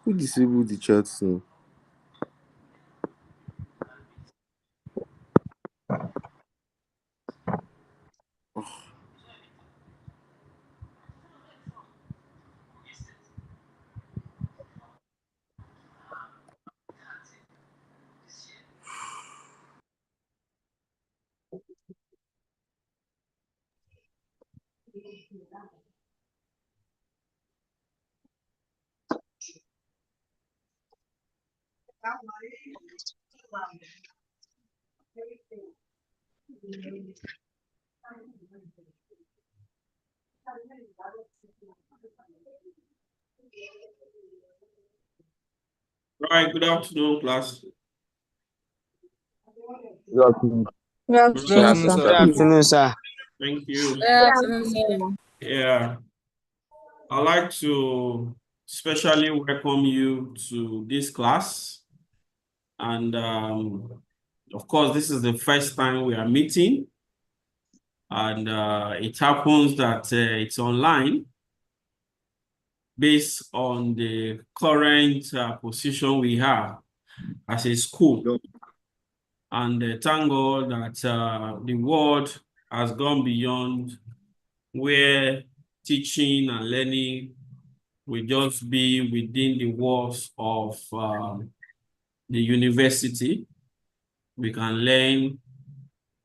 Who disabled the chat now? Right, good afternoon, class. Good afternoon. Good afternoon, sir. Good afternoon, sir. Thank you. Good afternoon, sir. Yeah, I'd like to especially welcome you to this class. And of course, this is the first time we are meeting. And it happens that it's online based on the current position we have as a school. And thank God that the world has gone beyond where teaching and learning will just be within the walls of the university. We can learn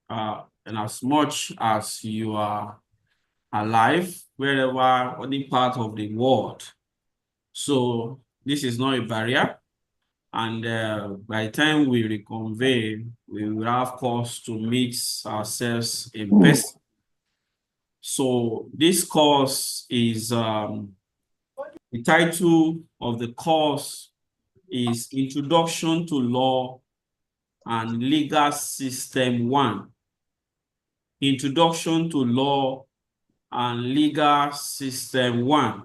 and as much as you are alive, wherever, any part of the world. So this is not a barrier. And by the time we reconvene, we will have cause to meet ourselves in person. So this course is, the title of the course is Introduction to Law and Legal System 1. Introduction to Law and Legal System 1.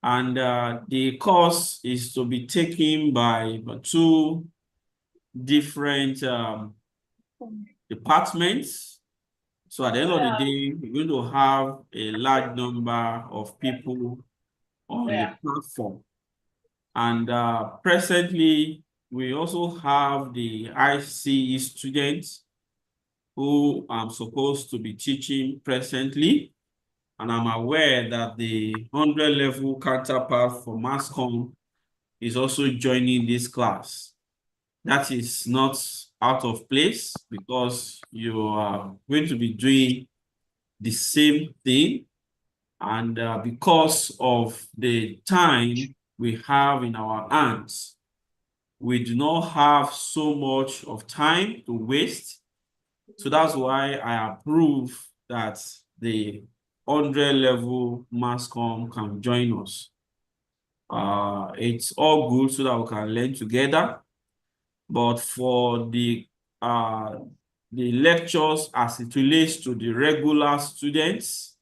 And the course is to be taken by two different departments. So at the end of the day, we're going to have a large number of people on the platform. And presently, we also have the ICE students who I'm supposed to be teaching presently. And I'm aware that the 100 level counterpart for mass comm is also joining this class. That is not out of place because you are going to be doing the same thing. And because of the time we have in our hands, we do not have so much of time to waste. So that's why I approve that the 100 level mass comm can join us. It's all good so that we can learn together. But for the lectures as it relates to the regular students,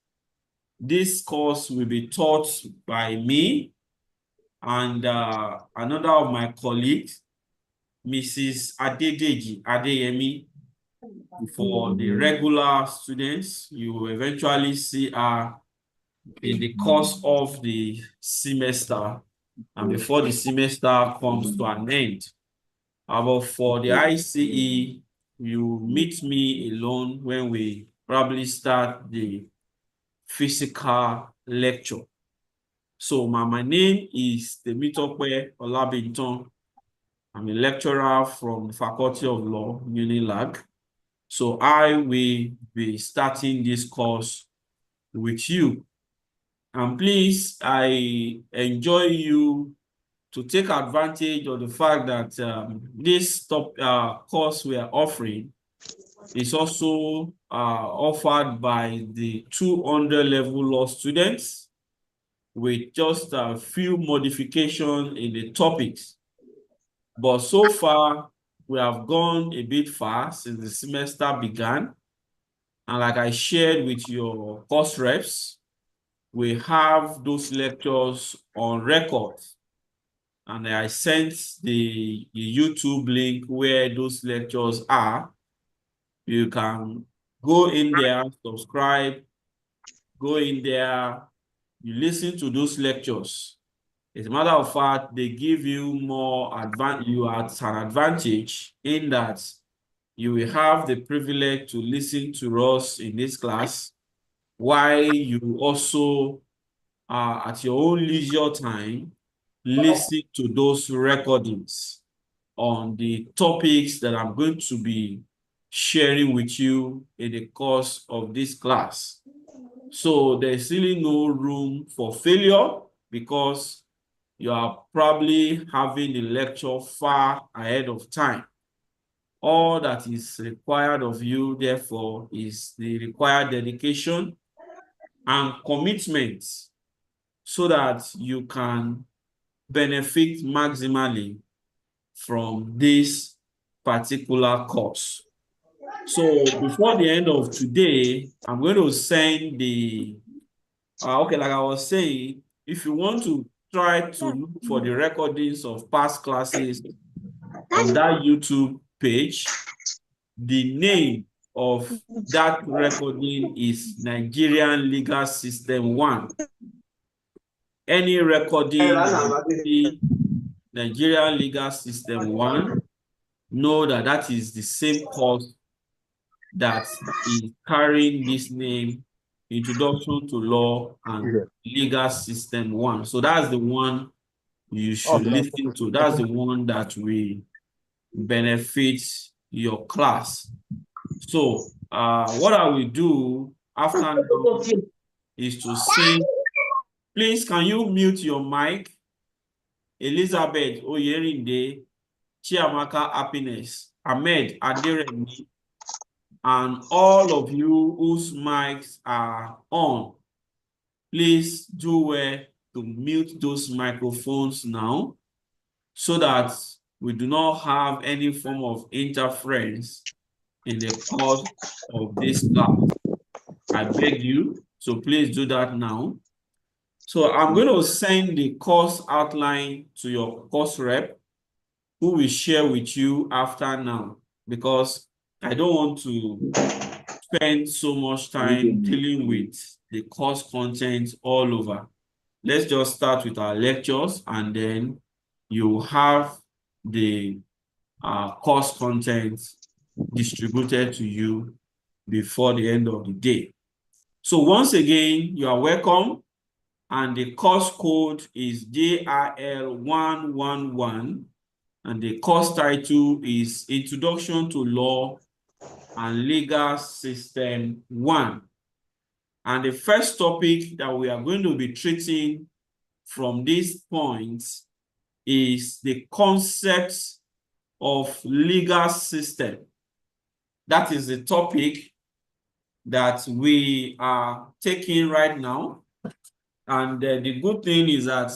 this course will be taught by me and another of my colleagues, Mrs. Adedeji Adeyemi. For the regular students, you will eventually see her in the course of the semester and before the semester comes to an end. But for the ICE, you meet me alone when we probably start the physical lecture. So my name is Temitope Olabinton. I'm a lecturer from the Faculty of Law, UNILAG. So I will be starting this course with you. And please, I enjoy you to take advantage of the fact that this course we are offering is also offered by the 200 level law students with just a few modifications in the topics. But so far, we have gone a bit far since the semester began. And like I shared with your course reps, we have those lectures on record. And I sent the YouTube link where those lectures are. You can go in there, subscribe, go in there, you listen to those lectures. As a matter of fact, they give you more you are at an advantage in that you will have the privilege to listen to us in this class while you also at your own leisure time listen to those recordings on the topics that I'm going to be sharing with you in the course of this class. So there's really no room for failure because you are probably having the lecture far ahead of time. All that is required of you, therefore, is the required dedication and commitment so that you can benefit maximally from this particular course. So before the end of today, I'm going to send the, okay, like I was saying, if you want to try to look for the recordings of past classes on that YouTube page, the name of that recording is Nigerian Legal System 1. Any recording that you see Nigerian Legal System 1, know that that is the same course that is carrying this name, Introduction to Law and Legal System 1. So that's the one you should listen to. That's the one that will benefit your class. So what I will do after now is to send, please can you mute your mic? Elizabeth Oyerinde, Chiamaka Happiness, Ahmed Aderemi, and all of you whose mics are on, please do well to mute those microphones now so that we do not have any form of interference in the course of this class. I beg you, so please do that now. So I'm going to send the course outline to your course rep, who will share with you after now, because I don't want to spend so much time dealing with the course content all over. Let's just start with our lectures and then you have the course content distributed to you before the end of the day. So once again, you are welcome, and the course code is JRL111, and the course title is Introduction to Law and Legal System 1. And the first topic that we are going to be treating from this point is the concepts of legal system. That is the topic that we are taking right now. And the good thing is that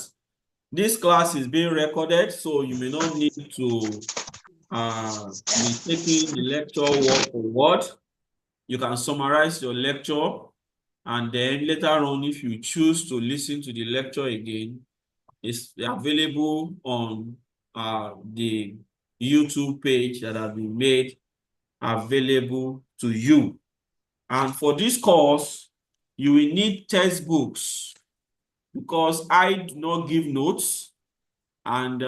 this class is being recorded, so you may not need to be taking the lecture word for word. You can summarize your lecture, and then later on, if you choose to listen to the lecture again, it's available on the YouTube page that has been made available to you. And for this course, you will need textbooks because I do not give notes, and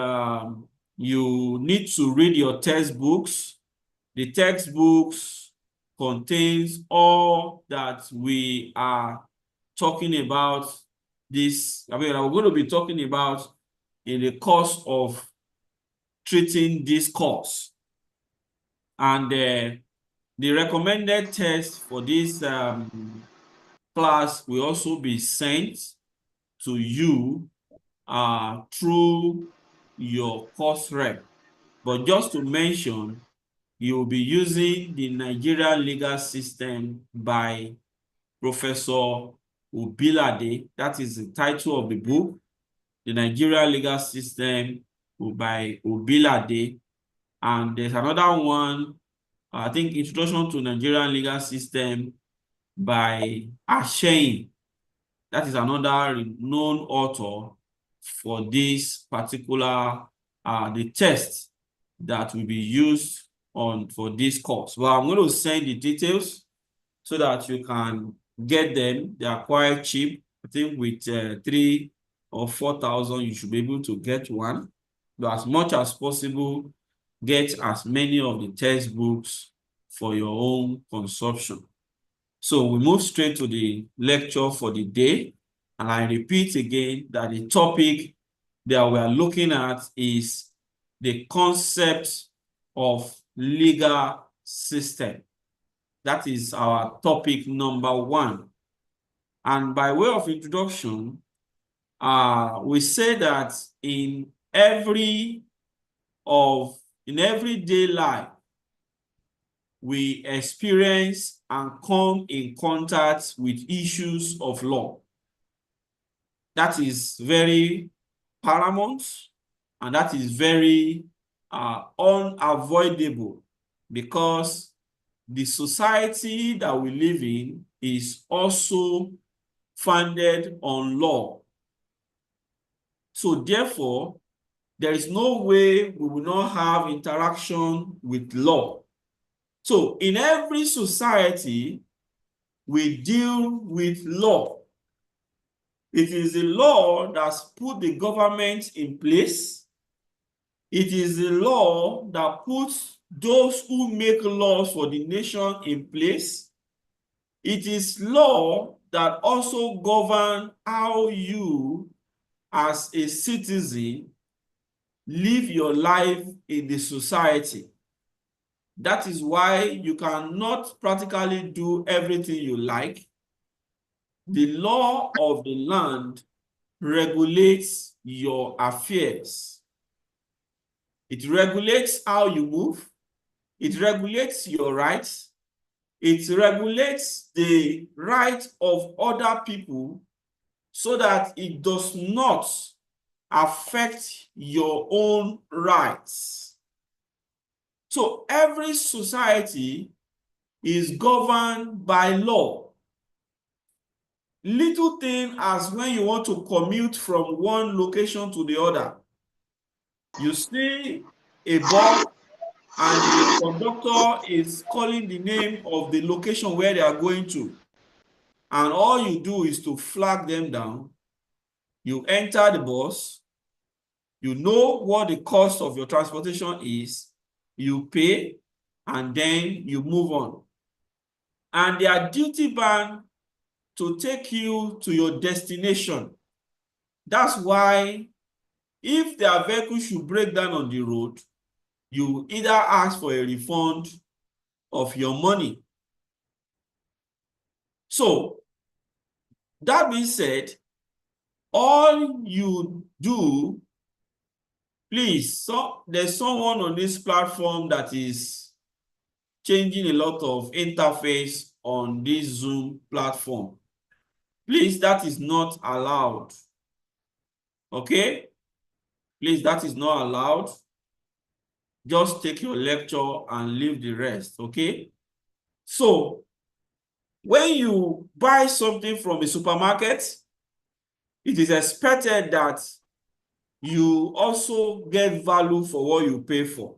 you need to read your textbooks. The textbooks contains all that we are talking about this. I mean, we're going to be talking about in the course of treating this course. And the recommended test for this class will also be sent to you through your course rep. But just to mention, you will be using the Nigerian Legal System by Professor Obilade. That is the title of the book, The Nigerian Legal System by Obilade. And there's another one, I think, Introduction to Nigerian Legal System by Ashein. That is another known author for this particular, the test that will be used for this course. Well, I'm going to send the details so that you can get them. They are quite cheap, I think with 3 or 4,000, you should be able to get one. But as much as possible, get as many of the textbooks for your own consumption. So we move straight to the lecture for the day. And I repeat again that the topic that we are looking at is the concept of legal system. That is our topic number 1. And by way of introduction, we say that in everyday life, we experience and come in contact with issues of law. That is very paramount, and that is very unavoidable, because the society that we live in is also founded on law. So therefore, there is no way we will not have interaction with law. So in every society, we deal with law. It is the law that's put the government in place. It is the law that puts those who make laws for the nation in place. It is law that also governs how you, as a citizen, live your life in the society. That is why you cannot practically do everything you like. The law of the land regulates your affairs. It regulates how you move. It regulates your rights. It regulates the right of other people so that it does not affect your own rights. So every society is governed by law. Little thing as when you want to commute from one location to the other. You see a bus and the conductor is calling the name of the location where they are going to. And all you do is to flag them down. You enter the bus. You know what the cost of your transportation is. You pay, and then you move on. And they are duty-bound to take you to your destination. That's why if their vehicle should break down on the road, you either ask for a refund of your money. So, that being said, all you do, please, so there's someone on this platform that is changing a lot of interface on this Zoom platform. Please, that is not allowed. Okay? Please, that is not allowed. Just take your lecture and leave the rest, okay? So, when you buy something from a supermarket, it is expected that you also get value for what you pay for.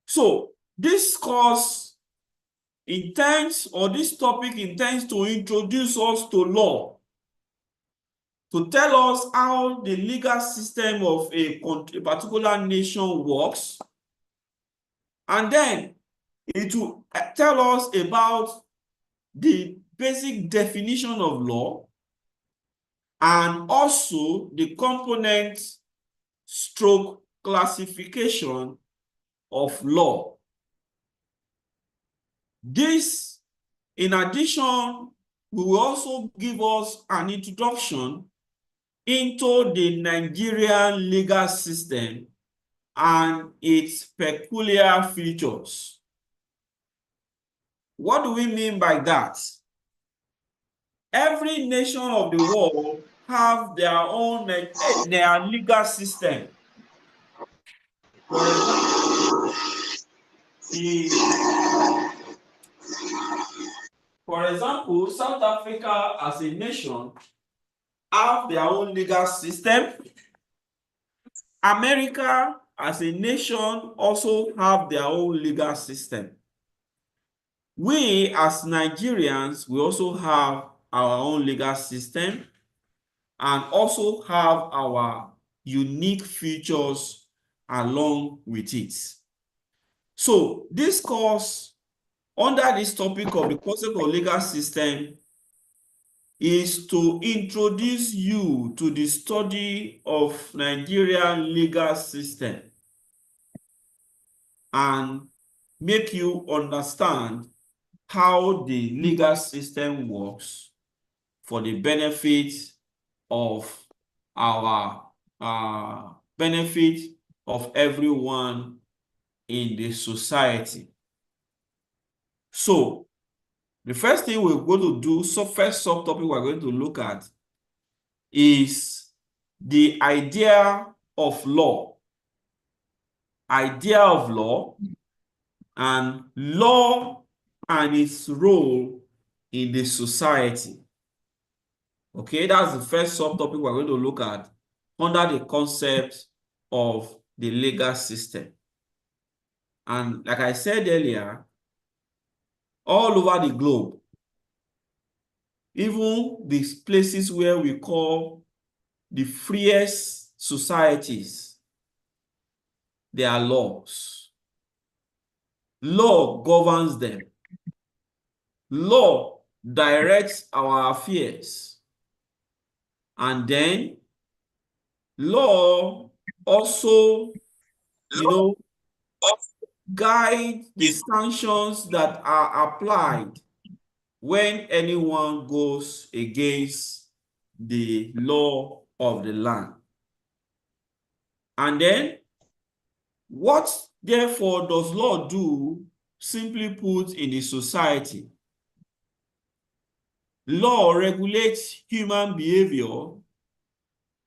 So, this course intends, or this topic intends to introduce us to law, to tell us how the legal system of a particular nation works, and then it will tell us about the basic definition of law and also the component stroke classification of law. This, in addition, will also give us an introduction into the Nigerian legal system and its peculiar features. What do we mean by that? Every nation of the world have their own their legal system. For example, South Africa as a nation have their own legal system. America as a nation also have their own legal system. We as Nigerians, we also have our own legal system. and also have our unique features along with it. So this course, under this topic of the concept of legal system, is to introduce you to the study of Nigerian legal system and make you understand how the legal system works for the benefit of our benefit of everyone in the society. So the first thing we're going to do, first subtopic we're going to look at is the idea of law. Idea of law and law and its role in the society. Okay, that's the first subtopic we're going to look at under the concept of the legal system. And like I said earlier, all over the globe, even these places where we call the freest societies, there are laws. Law governs them. Law directs our affairs. And then law also, guide the sanctions that are applied when anyone goes against the law of the land. And then, what therefore does law do, simply put, in the society? Law regulates human behavior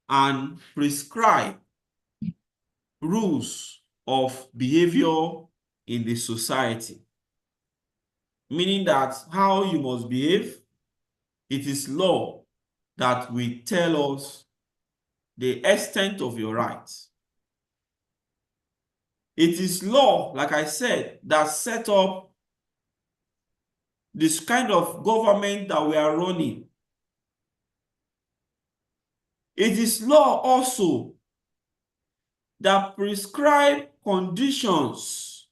and prescribe rules of behavior in the society. Meaning that how you must behave, it is law that will tell us the extent of your rights. It is law, like I said, that set up this kind of government that we are running. It is law also that prescribe conditions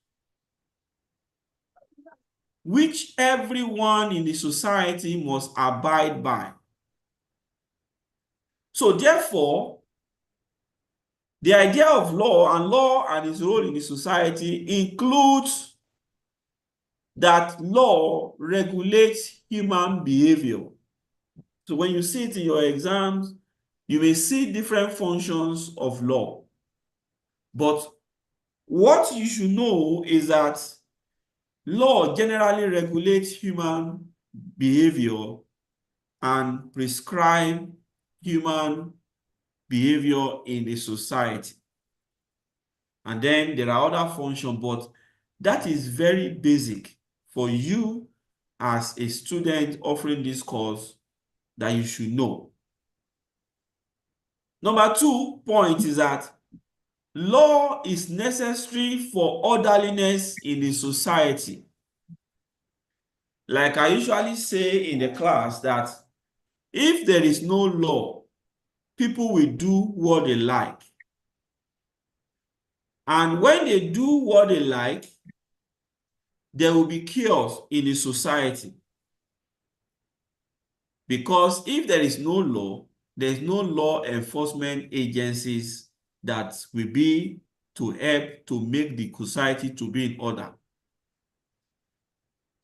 which everyone in the society must abide by. So therefore, the idea of law and its role in the society includes that law regulates human behavior. So when you see it in your exams, you may see different functions of law. But what you should know is that law generally regulates human behavior and prescribe human behavior in the society. And then there are other functions, but that is very basic for you as a student offering this course that you should know. Number 2 point is that law is necessary for orderliness in the society. Like I usually say in the class, that if there is no law, people will do what they like. And when they do what they like, there will be chaos in the society. Because if there is no law, there is no law enforcement agencies that will be to help to make the society to be in order.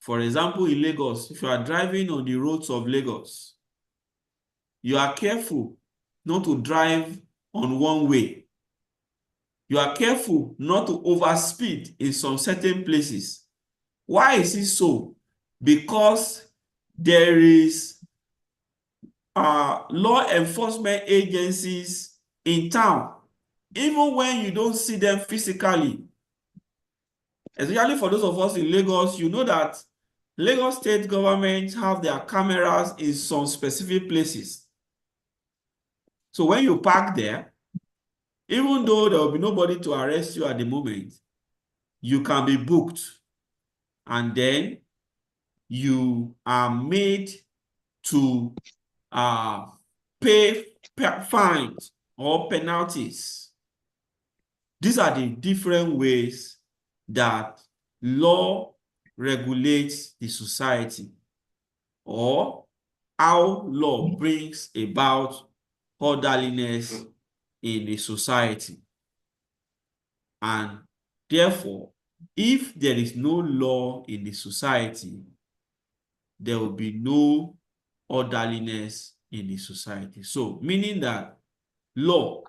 For example, in Lagos, if you are driving on the roads of Lagos, you are careful not to drive on one way. You are careful not to overspeed in some certain places. Why is it so? Because there is law enforcement agencies in town, even when you don't see them physically. Especially for those of us in Lagos, you know that Lagos state government have their cameras in some specific places. So when you park there, even though there will be nobody to arrest you at the moment, you can be booked. And then you are made to pay fines or penalties. These are the different ways that law regulates the society, or how law brings about orderliness in the society. And therefore, if there is no law in the society, there will be no orderliness in the society. So, meaning that law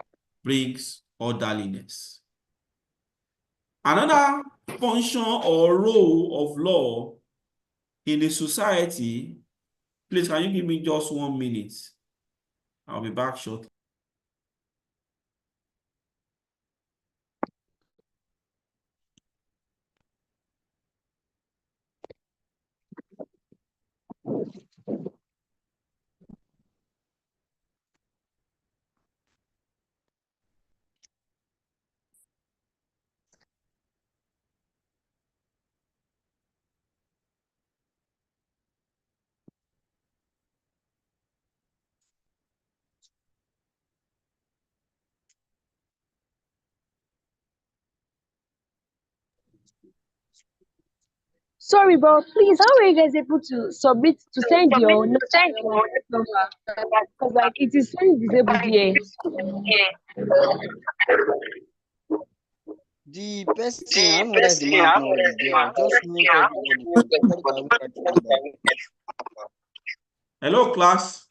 brings orderliness. Another function or role of law in the society, please, can you give me just 1 minute? I'll be back shortly. Sorry, but please, how are you guys able to send your number? Because like it is showing disabled here. The person, I don't know whether it's the man or it's girl, just mute everybody. Everybody can look at the number. Hello, class.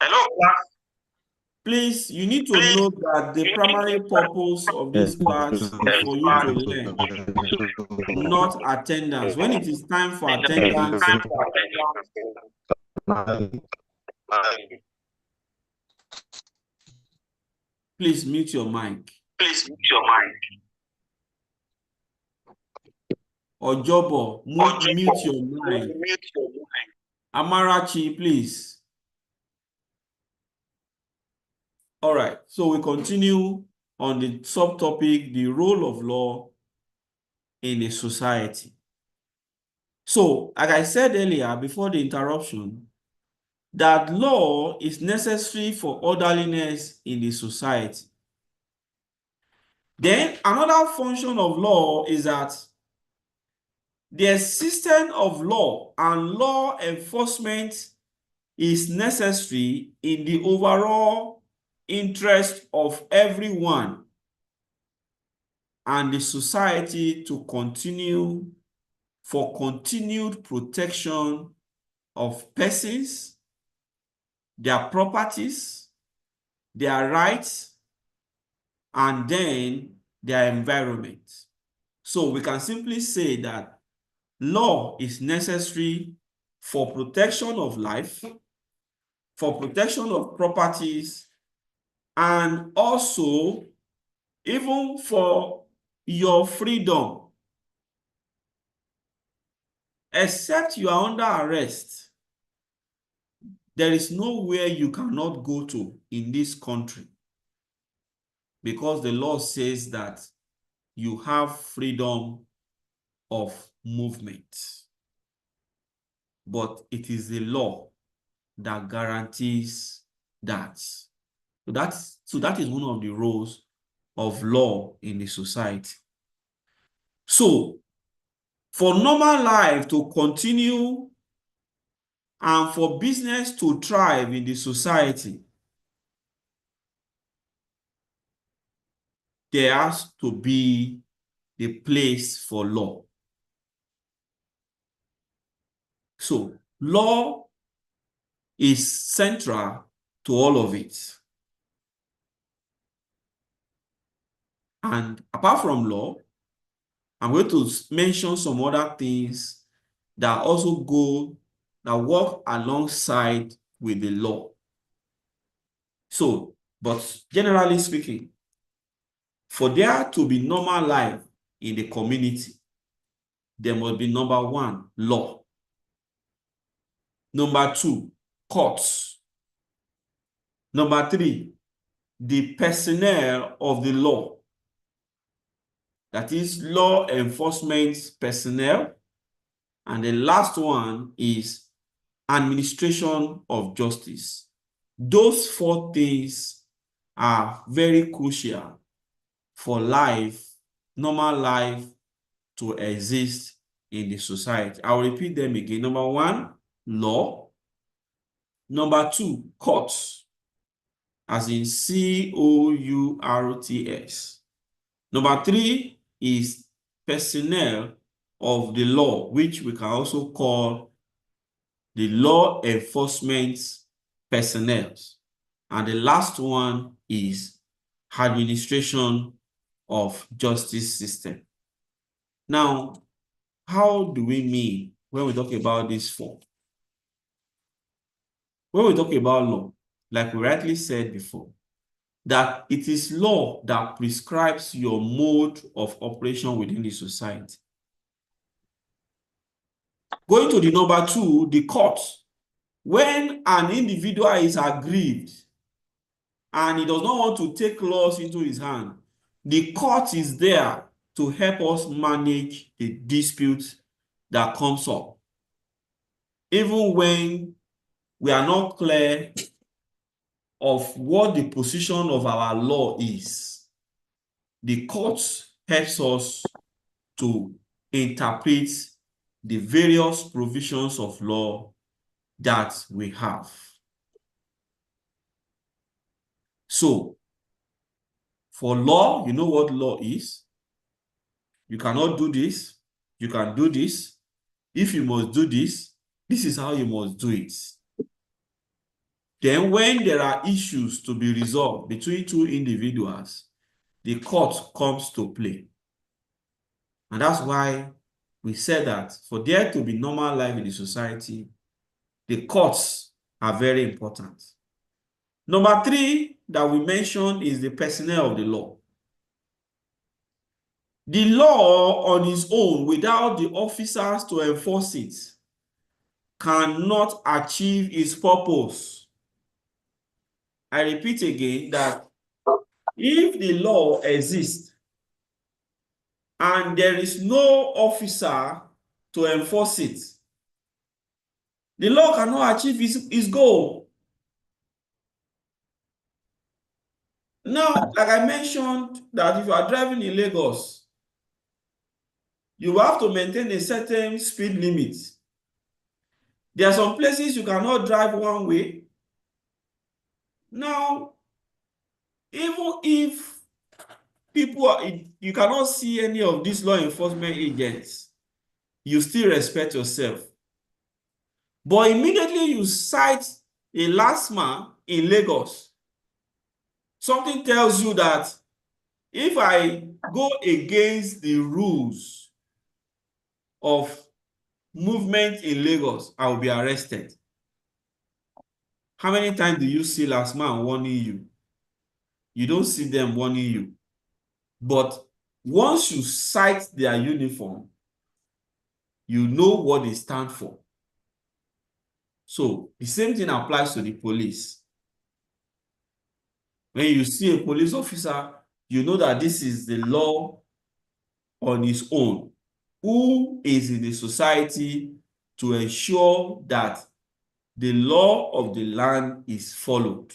Please, you need to know that the primary purpose of this class is for you to learn, not attendance. When it is time for attendance, please mute your mic. Ojobo, mute your mic. Amarachi, please. All right, so we continue on the subtopic, the role of law in a society. So, like I said earlier, before the interruption, that law is necessary for orderliness in the society. Then another function of law is that the existence of law and law enforcement is necessary in the overall interest of everyone and the society to continue for continued protection of persons, their properties, their rights, and then their environment. So we can simply say that law is necessary for protection of life, for protection of properties, and also even for your freedom. Except you are under arrest, there is nowhere you cannot go to in this country, because the law says that you have freedom of movement. But it is the law that guarantees that. So that is one of the roles of law in the society. So, for normal life to continue and for business to thrive in the society, there has to be the place for law. So, law is central to all of it. And apart from law, I'm going to mention some other things that also that work alongside with the law. So, but generally speaking, for there to be normal life in the community, there must be number one, law. Number two, courts. Number three, the personnel of the law. That is law enforcement personnel. And the last one is administration of justice. Those four things are very crucial for life, normal life, to exist in the society. I'll repeat them again. Number one, law. Number two, courts, as in COURTS. Number three is personnel of the law, which we can also call the law enforcement personnel. And the last one is administration of justice system. Now, how do we mean when we talk about these four? When we talk about law, like we rightly said before, that it is law that prescribes your mode of operation within the society. Going to the number two, the court. When an individual is aggrieved and he does not want to take laws into his hand, the court is there to help us manage the dispute that comes up. Even when we are not clear of what the position of our law is, the court helps us to interpret the various provisions of law that we have. So, for law, you know what law is. You cannot do this. You can do this. If you must do this, this is how you must do it. Then when there are issues to be resolved between two individuals, the court comes to play. And that's why we said that for there to be normal life in the society, the courts are very important. Number three that we mentioned is the personnel of the law. The law on its own, without the officers to enforce it, cannot achieve its purpose. I repeat again that if the law exists and there is no officer to enforce it, the law cannot achieve its goal. Now, like I mentioned, that if you are driving in Lagos, you have to maintain a certain speed limit. There are some places you cannot drive one way. Now, even if people are, you cannot see any of these law enforcement agents, you still respect yourself. But immediately you sight a last man in Lagos, something tells you that if I go against the rules of movement in Lagos, I will be arrested. How many times do you see last man warning you? You don't see them warning you. But once you sight their uniform, you know what they stand for. So the same thing applies to the police. When you see a police officer, you know that this is the law on its own, who is in the society to ensure that the law of the land is followed,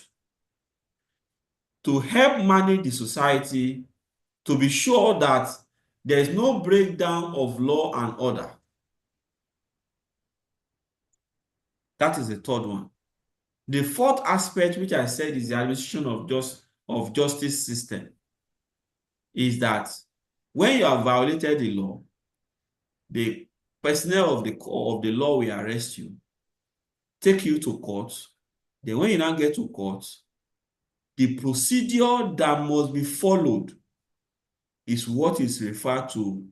to help manage the society, to be sure that there is no breakdown of law and order. That is the third one. The fourth aspect, which I said is the administration of justice system, is that when you have violated the law, the personnel of the law will arrest you, take you to court. Then when you now get to court, the procedure that must be followed is what is referred to,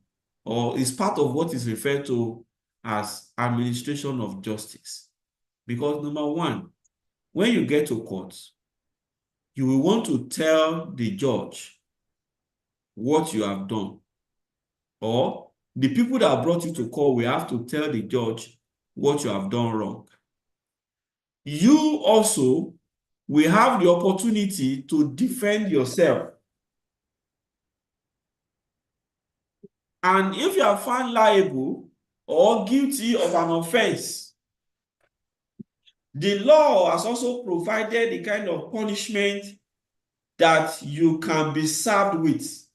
or is part of what is referred to as administration of justice. Because number one, when you get to court, you will want to tell the judge what you have done. Or the people that brought you to court will have to tell the judge what you have done wrong. You also will have the opportunity to defend yourself. And if you are found liable or guilty of an offense, the law has also provided the kind of punishment that you can be served with.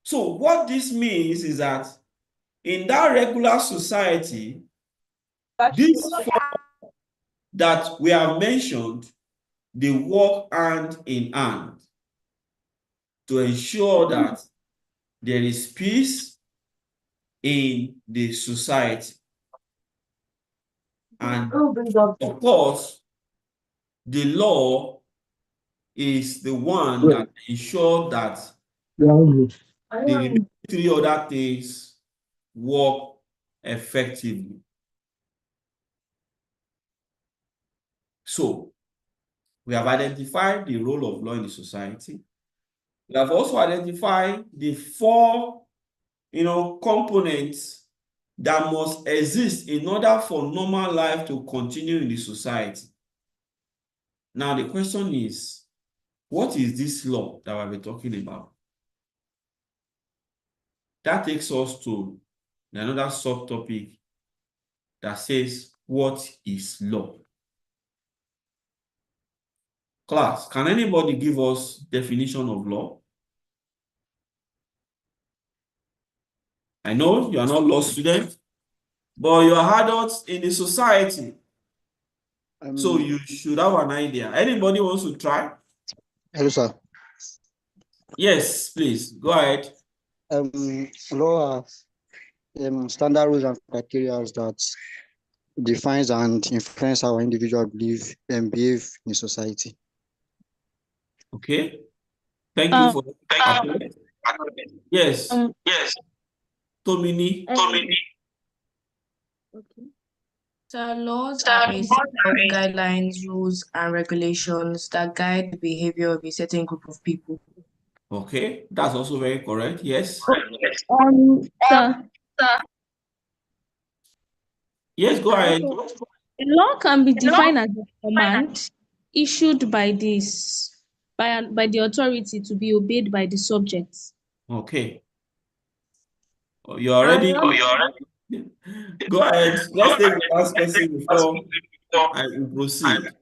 So what this means is that in that regular society, these four that we have mentioned, they work hand in hand to ensure that there is peace in the society. And of course, the law is the one that ensures that the remaining three other things work effectively. So, we have identified the role of law in the society. We have also identified the four, components that must exist in order for normal life to continue in the society. Now, the question is, what is this law that we'll be talking about? That takes us to another subtopic that says, what is law? Class, can anybody give us definition of law? I know you are not law students, but you are adults in the society. So you should have an idea. Anybody wants to try? Hello, sir. Yes, please, go ahead. Law are standard rules and criteria that defines and influence how individual believe and behave in society. Okay. Thank you for that. Yes. Tomini. Okay. So laws are a set of guidelines, rules, and regulations that guide the behavior of a certain group of people. Okay, that's also very correct. Yes. Sir, Yes, go ahead. a law can be defined as a command issued by the authority to be obeyed by the subjects. Okay. You already. Go ahead. Let's take the last person before I proceed.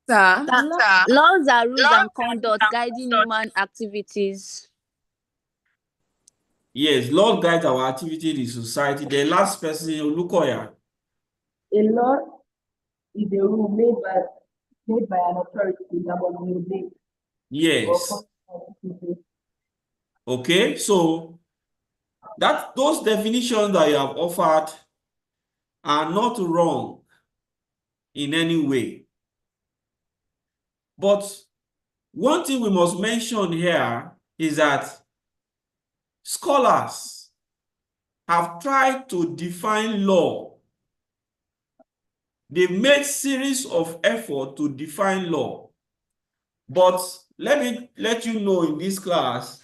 Sir, laws are rules and conduct guiding human activities. Yes, law guides our activity in society. The last person, Olukoya. A law is a rule made by an authority that must be obeyed. Yes. Okay, so those definitions that you have offered are not wrong in any way. But one thing we must mention here is that scholars have tried to define law. They made series of effort to define law. But let me let you know in this class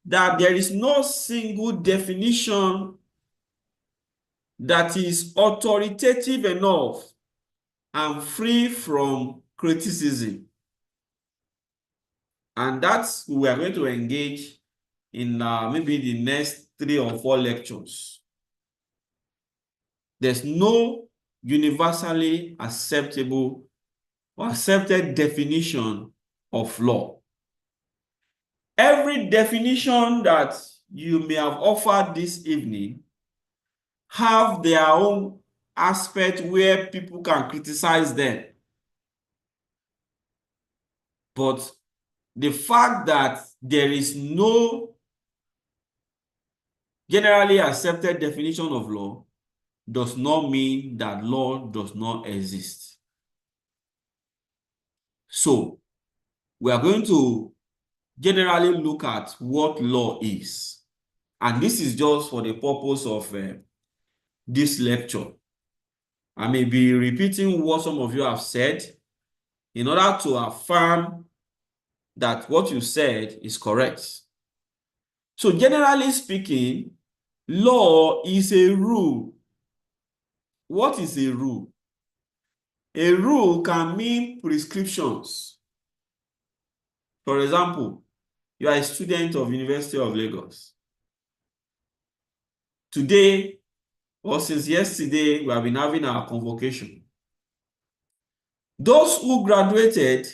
that there is no single definition that is authoritative enough and free from criticism. And that's we are going to engage in maybe the next 3 or 4 lectures. There's no universally acceptable or accepted definition of law. Every definition that you may have offered this evening have their own aspect where people can criticize them. But the fact that there is no generally accepted definition of law does not mean that law does not exist. So, we are going to generally look at what law is. And this is just for the purpose of this lecture. I may be repeating what some of you have said in order to affirm that what you said is correct. So generally speaking, law is a rule. What is a rule? A rule can mean prescriptions. For example, you are a student of University of Lagos. Today, or since yesterday, we have been having our convocation. Those who graduated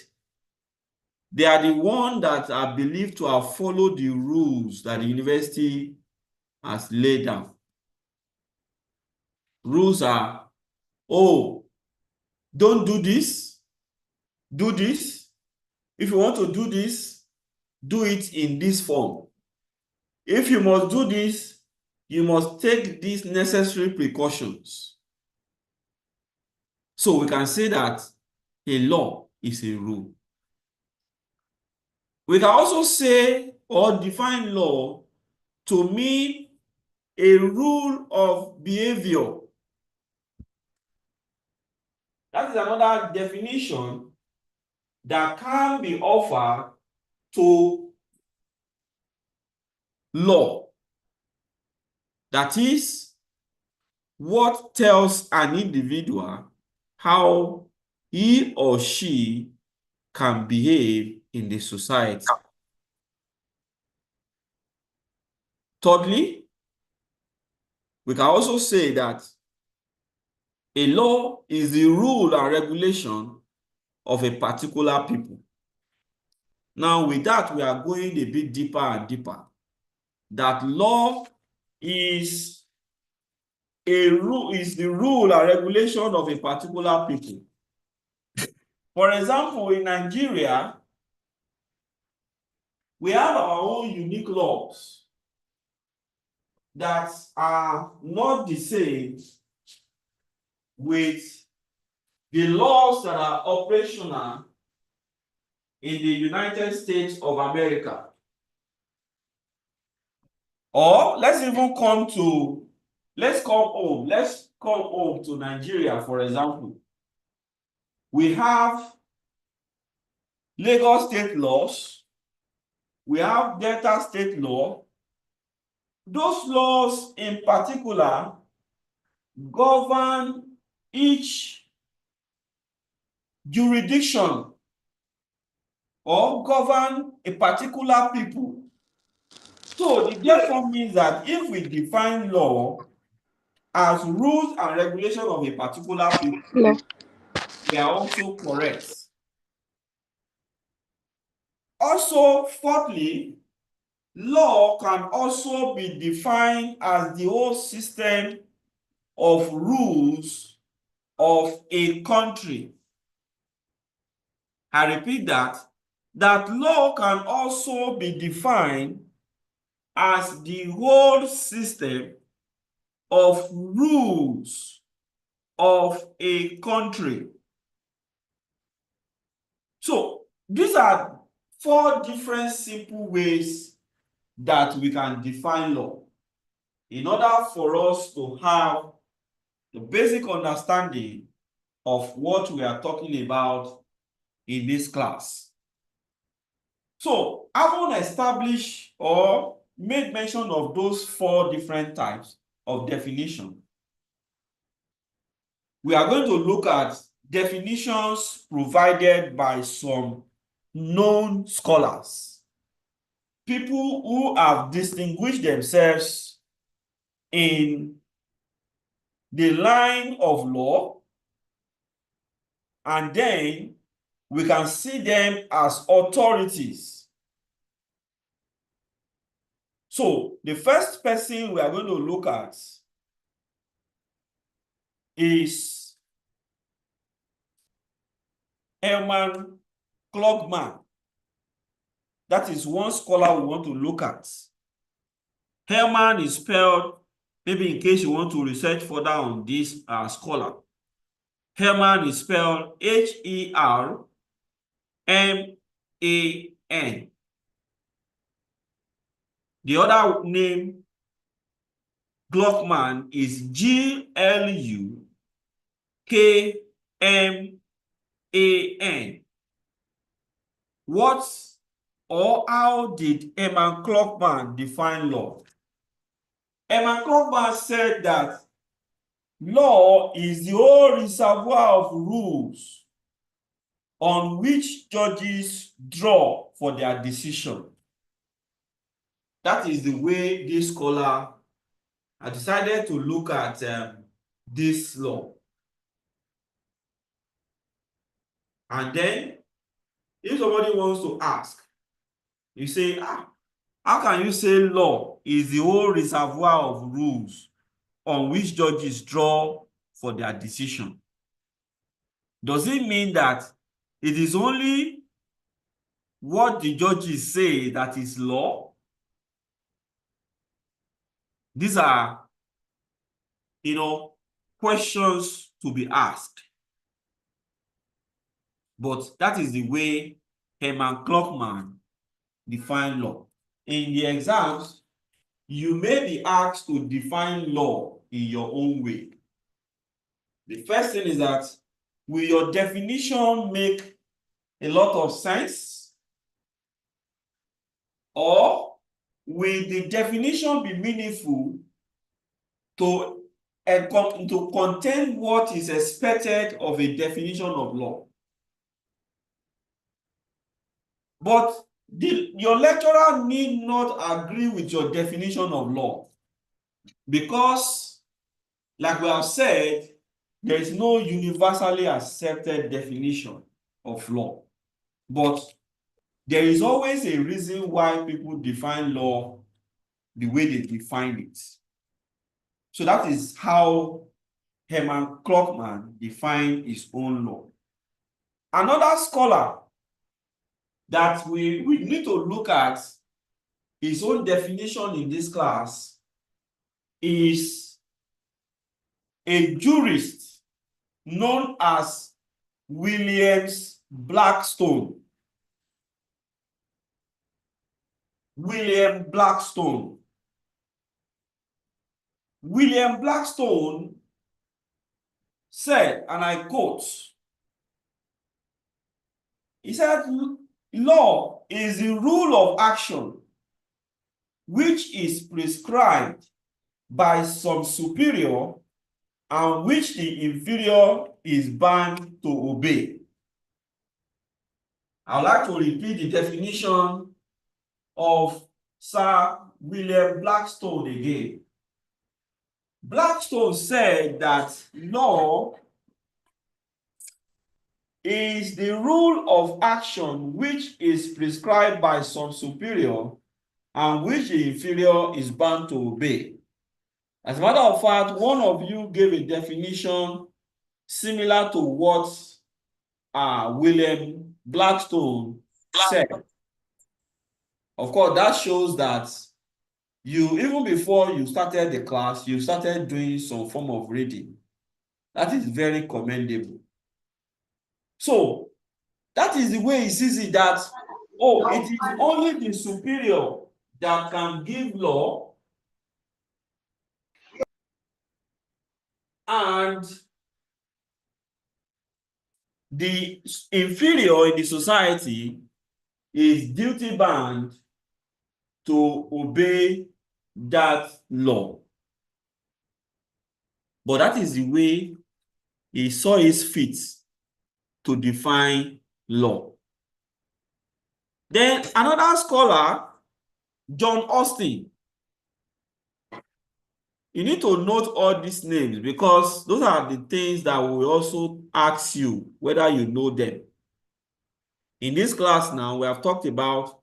They are the ones that are believed to have followed the rules that the university has laid down. Rules are, oh, don't do this, do this. If you want to do this, do it in this form. If you must do this, you must take these necessary precautions. So we can say that a law is a rule. We can also say or define law to mean a rule of behavior. That is another definition that can be offered to law. That is what tells an individual how he or she can behave in the society. Thirdly, we can also say that a law is the rule and regulation of a particular people. Now, with that, we are going a bit deeper and deeper. That law is the rule and regulation of a particular people. For example, in Nigeria, we have our own unique laws that are not the same with the laws that are operational in the United States of America. Or let's come home to Nigeria, for example. We have Lagos state laws, we have Delta state law. Those laws in particular govern each jurisdiction or govern a particular people. So it therefore means that if we define law as rules and regulations of a particular people, we are also correct. Also, fourthly, law can also be defined as the whole system of rules of a country. I repeat that law can also be defined as the whole system of rules of a country. So these are 4 different simple ways that we can define law in order for us to have the basic understanding of what we are talking about in this class. So, having established or made mention of those 4 different types of definition, we are going to look at definitions provided by some known scholars, people who have distinguished themselves in the line of law, and then we can see them as authorities. So the first person we are going to look at is Herman Klugman. That is one scholar we want to look at. Herman is spelled, maybe in case you want to research further on this scholar. Herman is spelled Herman. The other name, Gluckman, is Glukman. What or how did Herman Klugman define law? Herman Klugman said that law is the whole reservoir of rules on which judges draw for their decision. That is the way this scholar has decided to look at this law. And then If somebody wants to ask, you say, how can you say law is the whole reservoir of rules on which judges draw for their decision? Does it mean that it is only what the judges say that is law? These are, questions to be asked. But that is the way Herman Klockman defined law. In the exams, you may be asked to define law in your own way. The first thing is that, will your definition make a lot of sense? Or will the definition be meaningful to contain what is expected of a definition of law? But your lecturer need not agree with your definition of law, because, like we have said, there is no universally accepted definition of law. But there is always a reason why people define law the way they define it. So that is how Herman Klockman defined his own law. Another scholar that we need to look at his own definition in this class is a jurist known as William Blackstone. William Blackstone. William Blackstone said, and I quote, he said, law is the rule of action which is prescribed by some superior and which the inferior is bound to obey. I would like to repeat the definition of Sir William Blackstone again. Blackstone said that law is the rule of action which is prescribed by some superior and which the inferior is bound to obey. As a matter of fact, one of you gave a definition similar to what William Blackstone said. Of course, that shows that you, even before you started the class, you started doing some form of reading. That is very commendable. So that is the way he sees it, that, it is only the superior that can give law, and the inferior in the society is duty bound to obey that law. But that is the way he saw his fit to define law. Then another scholar, John Austin. You need to note all these names because those are the things that will also ask you whether you know them. In this class now, we have talked about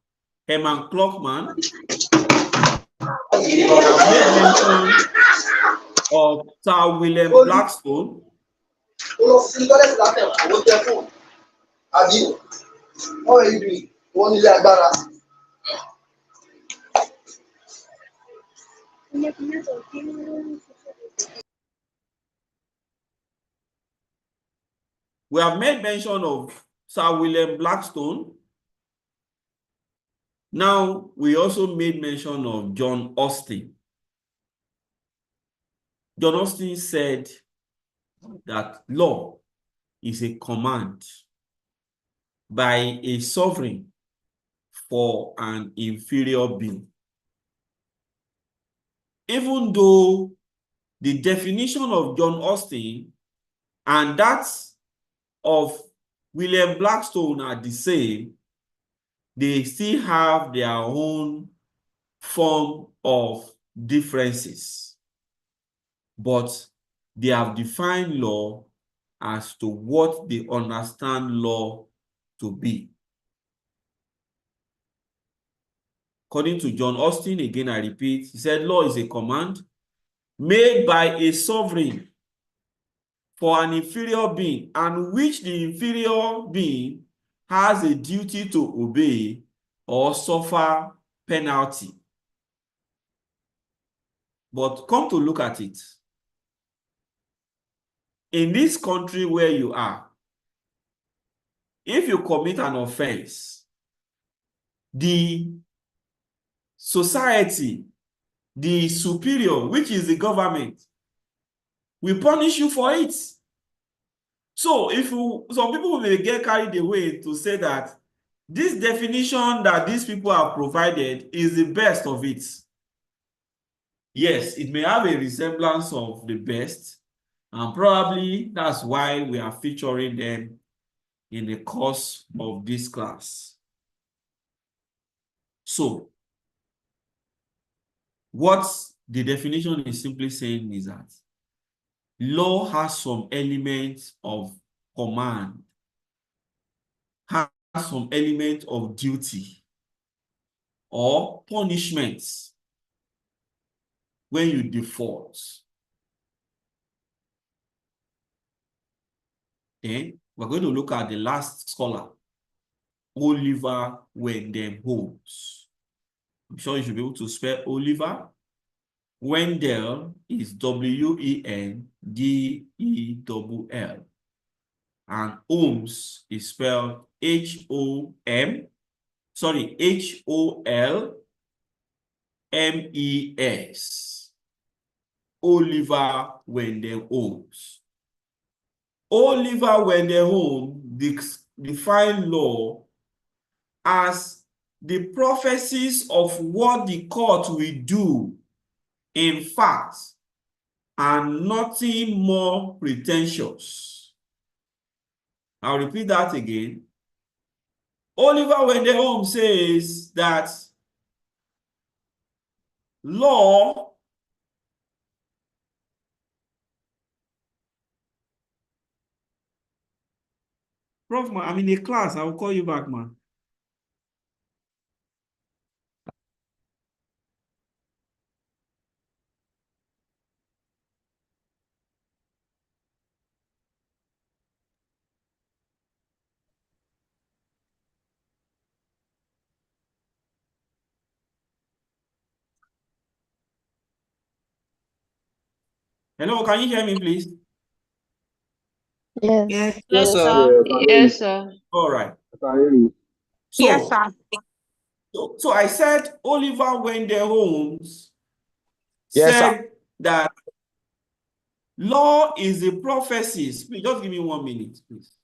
Herman Klockman. We have made mention of Sir William Blackstone. How are you doing? We have made mention of Sir William Blackstone. Now, we also made mention of John Austin. John Austin said that law is a command by a sovereign for an inferior being. Even though the definition of John Austin and that of William Blackstone are the same, they still have their own form of differences. But they have defined law as to what they understand law to be. According to John Austin, again I repeat, he said law is a command made by a sovereign for an inferior being, and which the inferior being has a duty to obey or suffer penalty. But come to look at it. In this country where you are, if you commit an offense, the society, the superior, which is the government, will punish you for it. So some people may get carried away to say that this definition that these people have provided is the best of it. Yes, it may have a resemblance of the best, and probably that's why we are featuring them in the course of this class. So, what the definition is simply saying is that law has some elements of command, has some element of duty or punishments when you default. Okay, we're going to look at the last scholar, Oliver Wendell Holmes. I'm sure you should be able to spell Oliver. Wendell is Wendell. And Holmes is spelled Holmes. Oliver Wendell Holmes. Oliver Wendell Holmes defined law as the prophecies of what the court will do in fact and nothing more pretentious. I'll repeat that again. Oliver Wendell Holmes says that law Prof, man, I'm in a class. I will call you back, man. Hello, can you hear me, please? Yes. Yes. Yes, sir. sir. Yes, sir. All right. So, Yes, sir. so I said Oliver Wendell Holmes Yes, sir. said that law is the prophecies. Please just give me 1 minute, please.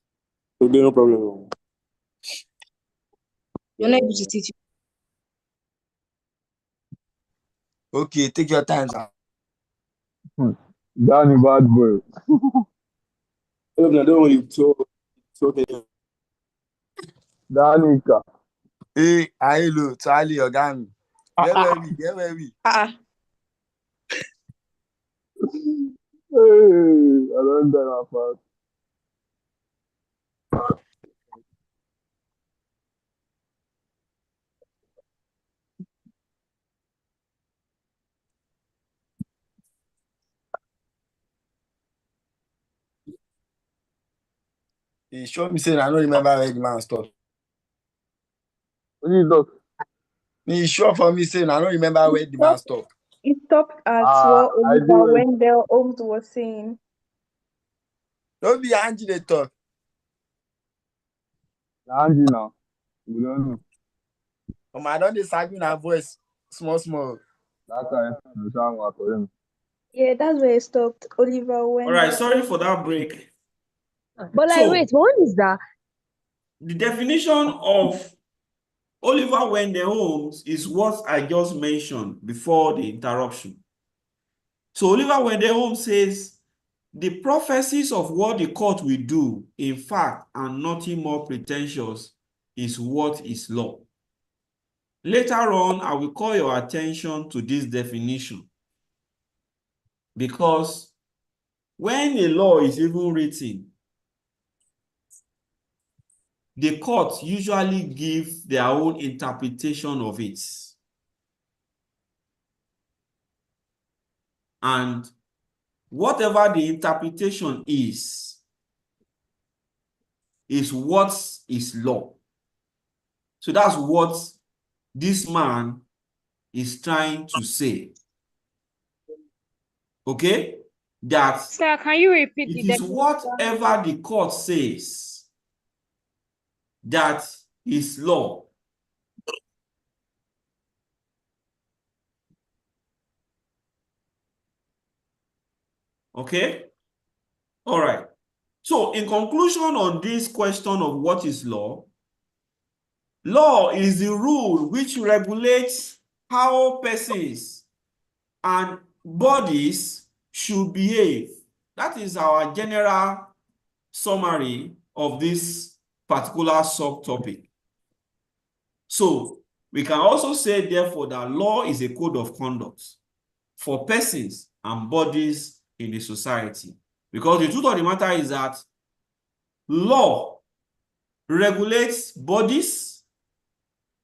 Okay, no problem. You're not able to teach. Okay, take your time, sir. Danny bad boy. No, don't worry. It's okay. Danica. Hey, hello, Charlie, your gang. Get where we. Hey, I don't know that He showed me saying I don't remember where the man stopped. What you talk? He sure for me saying I don't remember where the man stopped. It stopped at what I Oliver do it. Wendell Holmes was saying. Don't be Angie they talk. Angie now. We don't know. I don't decide in her voice. Small. That kind of sound like him. Yeah, that's where it stopped. Oliver Wendell. All right, sorry for that break. But like, So, wait, what is that? the definition of Oliver Wendell Holmes is what I just mentioned before the interruption. So Oliver Wendell Holmes says, the prophecies of what the court will do, in fact, and nothing more pretentious, is what is law. Later on, I will call your attention to this definition, because when a law is even written, the court usually give their own interpretation of it. And whatever the interpretation is what is law. So that's what this man is trying to say. Okay? That Sir, can you repeat it the is definition? whatever the court says that is law. Okay? All right. So in conclusion on this question of what is law, law is the rule which regulates how persons and bodies should behave. That is our general summary of this particular subtopic. So we can also say, therefore, that law is a code of conduct for persons and bodies in a society. Because the truth of the matter is that law regulates bodies.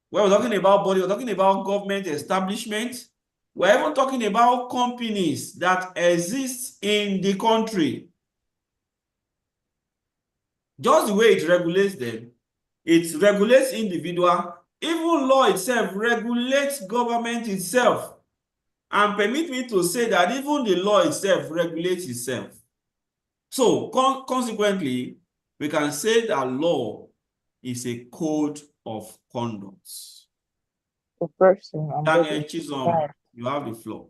When we're talking about body, we're talking about government establishment. We're even talking about companies that exist in the country. Just the way it regulates them, it regulates individual. Even law itself regulates government itself. And permit me to say that even the law itself regulates itself. So consequently, we can say that law is a code of conduct. The person and Daniel body. Chisom, you have the floor.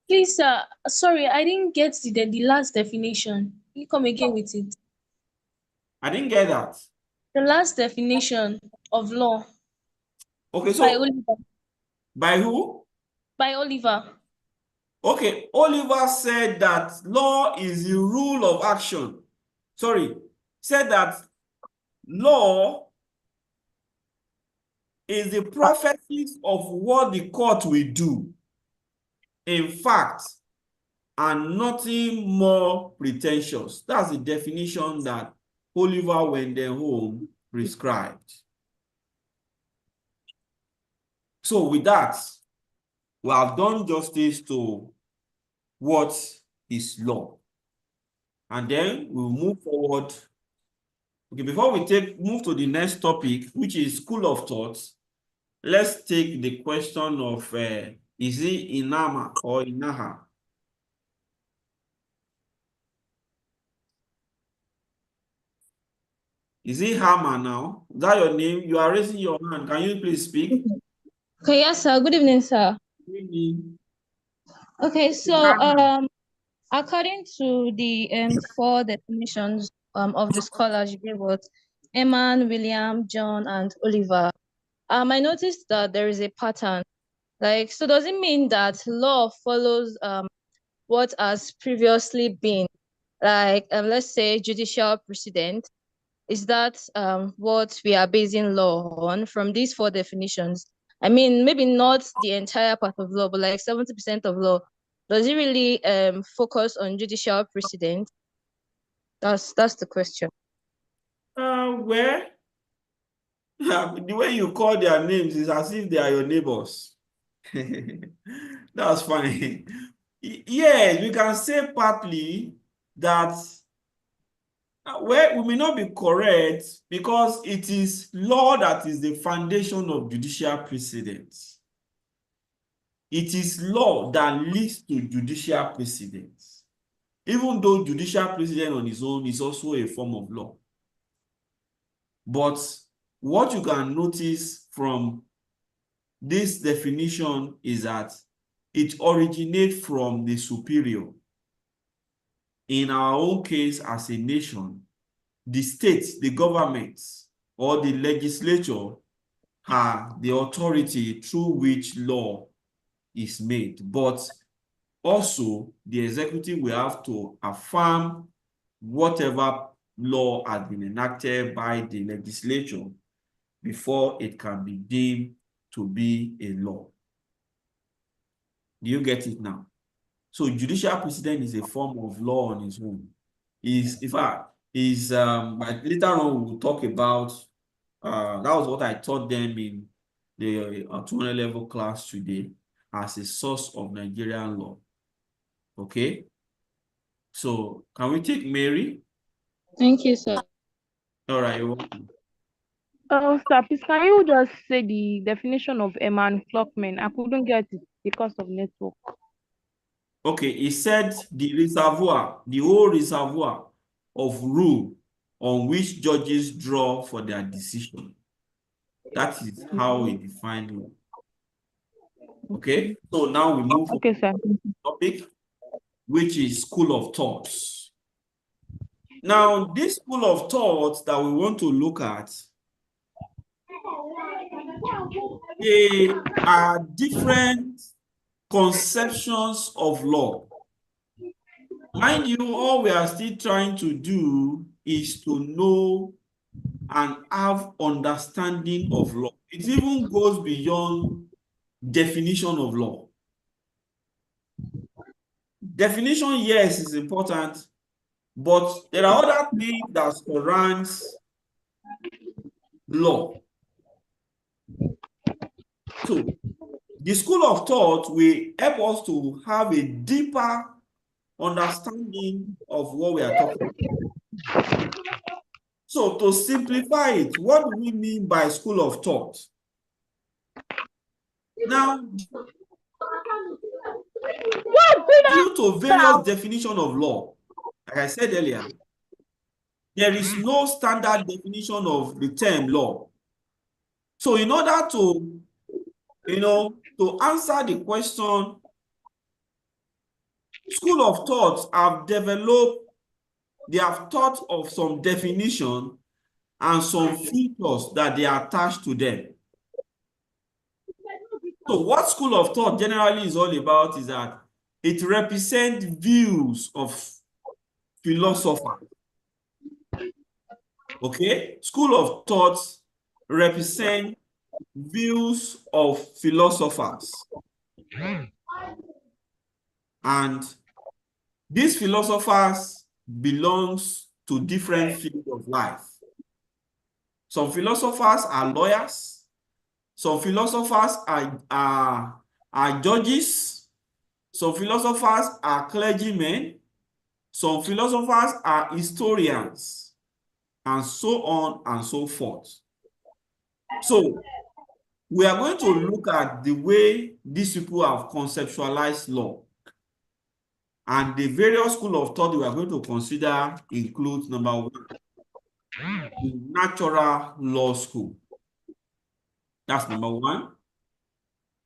Please, sir, sorry, I didn't get the last definition. Can you come again with it? I didn't get that. The last definition of law Okay, by so Oliver. by who? By Oliver. Okay, Oliver said that law is the rule of action. Sorry, said that law is the prophecies of what the court will do. In fact, and nothing more pretentious. That's the definition that Oliver Wendenholm prescribed. So with that, we have done justice to what is law. And then we'll move forward. Okay, before we move to the next topic, which is school of thoughts, let's take the question of is it Inama or Inaha? Is it Hama now? Is that your name? You are raising your hand. Can you please speak? Okay, yes, sir. Good evening, sir. Good evening. Okay, so according to the four definitions of the scholars you gave us, Eman, William, John, and Oliver, I noticed that there is a pattern. Like, so does it mean that law follows what has previously been? Like, let's say judicial precedent. Is that what we are basing law on from these four definitions? I mean, maybe not the entire part of law, but like 70% of law. Does it really focus on judicial precedent? That's the question. Where? The way you call their names is as if they are your neighbors. That's fine. Yes, we can say partly that well, we may not be correct because it is law that is the foundation of judicial precedents. It is law that leads to judicial precedents. Even though judicial precedent on its own is also a form of law. But what you can notice from this definition is that it originates from the superior. In our own case as a nation, the state, the government, or the legislature are the authority through which law is made. But also, the executive will have to affirm whatever law has been enacted by the legislature before it can be deemed to be a law. Do you get it now? So judicial precedent is a form of law on its own. But later on we'll talk about that was what I taught them in the 200 level class today as a source of Nigerian law. Okay? So, can we take Mary? Thank you, sir. All right, you're welcome. Sir, please, can you just say the definition of Eman Flockman? I couldn't get it because of network. Okay, he said the reservoir, the whole reservoir of rule on which judges draw for their decision. That is how he defined law. Okay, so now we move Okay, sir. on to the topic, which is school of thoughts. Now, this school of thought that we want to look at, they are different conceptions of law. Mind you, all we are still trying to do is to know and have understanding of law. It even goes beyond definition of law. Definition, yes, is important, but there are other things that surrounds law. So, the school of thought will help us to have a deeper understanding of what we are talking about. So, to simplify it, what do we mean by school of thought? Now, due to various definitions of law, like I said earlier, there is no standard definition of the term law. So in order to, to answer the question, school of thought have developed, they have thought of some definition and some features that they attach to them. So what school of thought generally is all about is that it represents views of philosophers. Okay? School of thought represent views of philosophers. And these philosophers belongs to different fields of life. Some philosophers are lawyers. Some philosophers are judges. Some philosophers are clergymen. Some philosophers are historians, and so on and so forth. So, we are going to look at the way these people have conceptualized law. And the various school of thought we are going to consider includes number one, the natural law school. That's number one.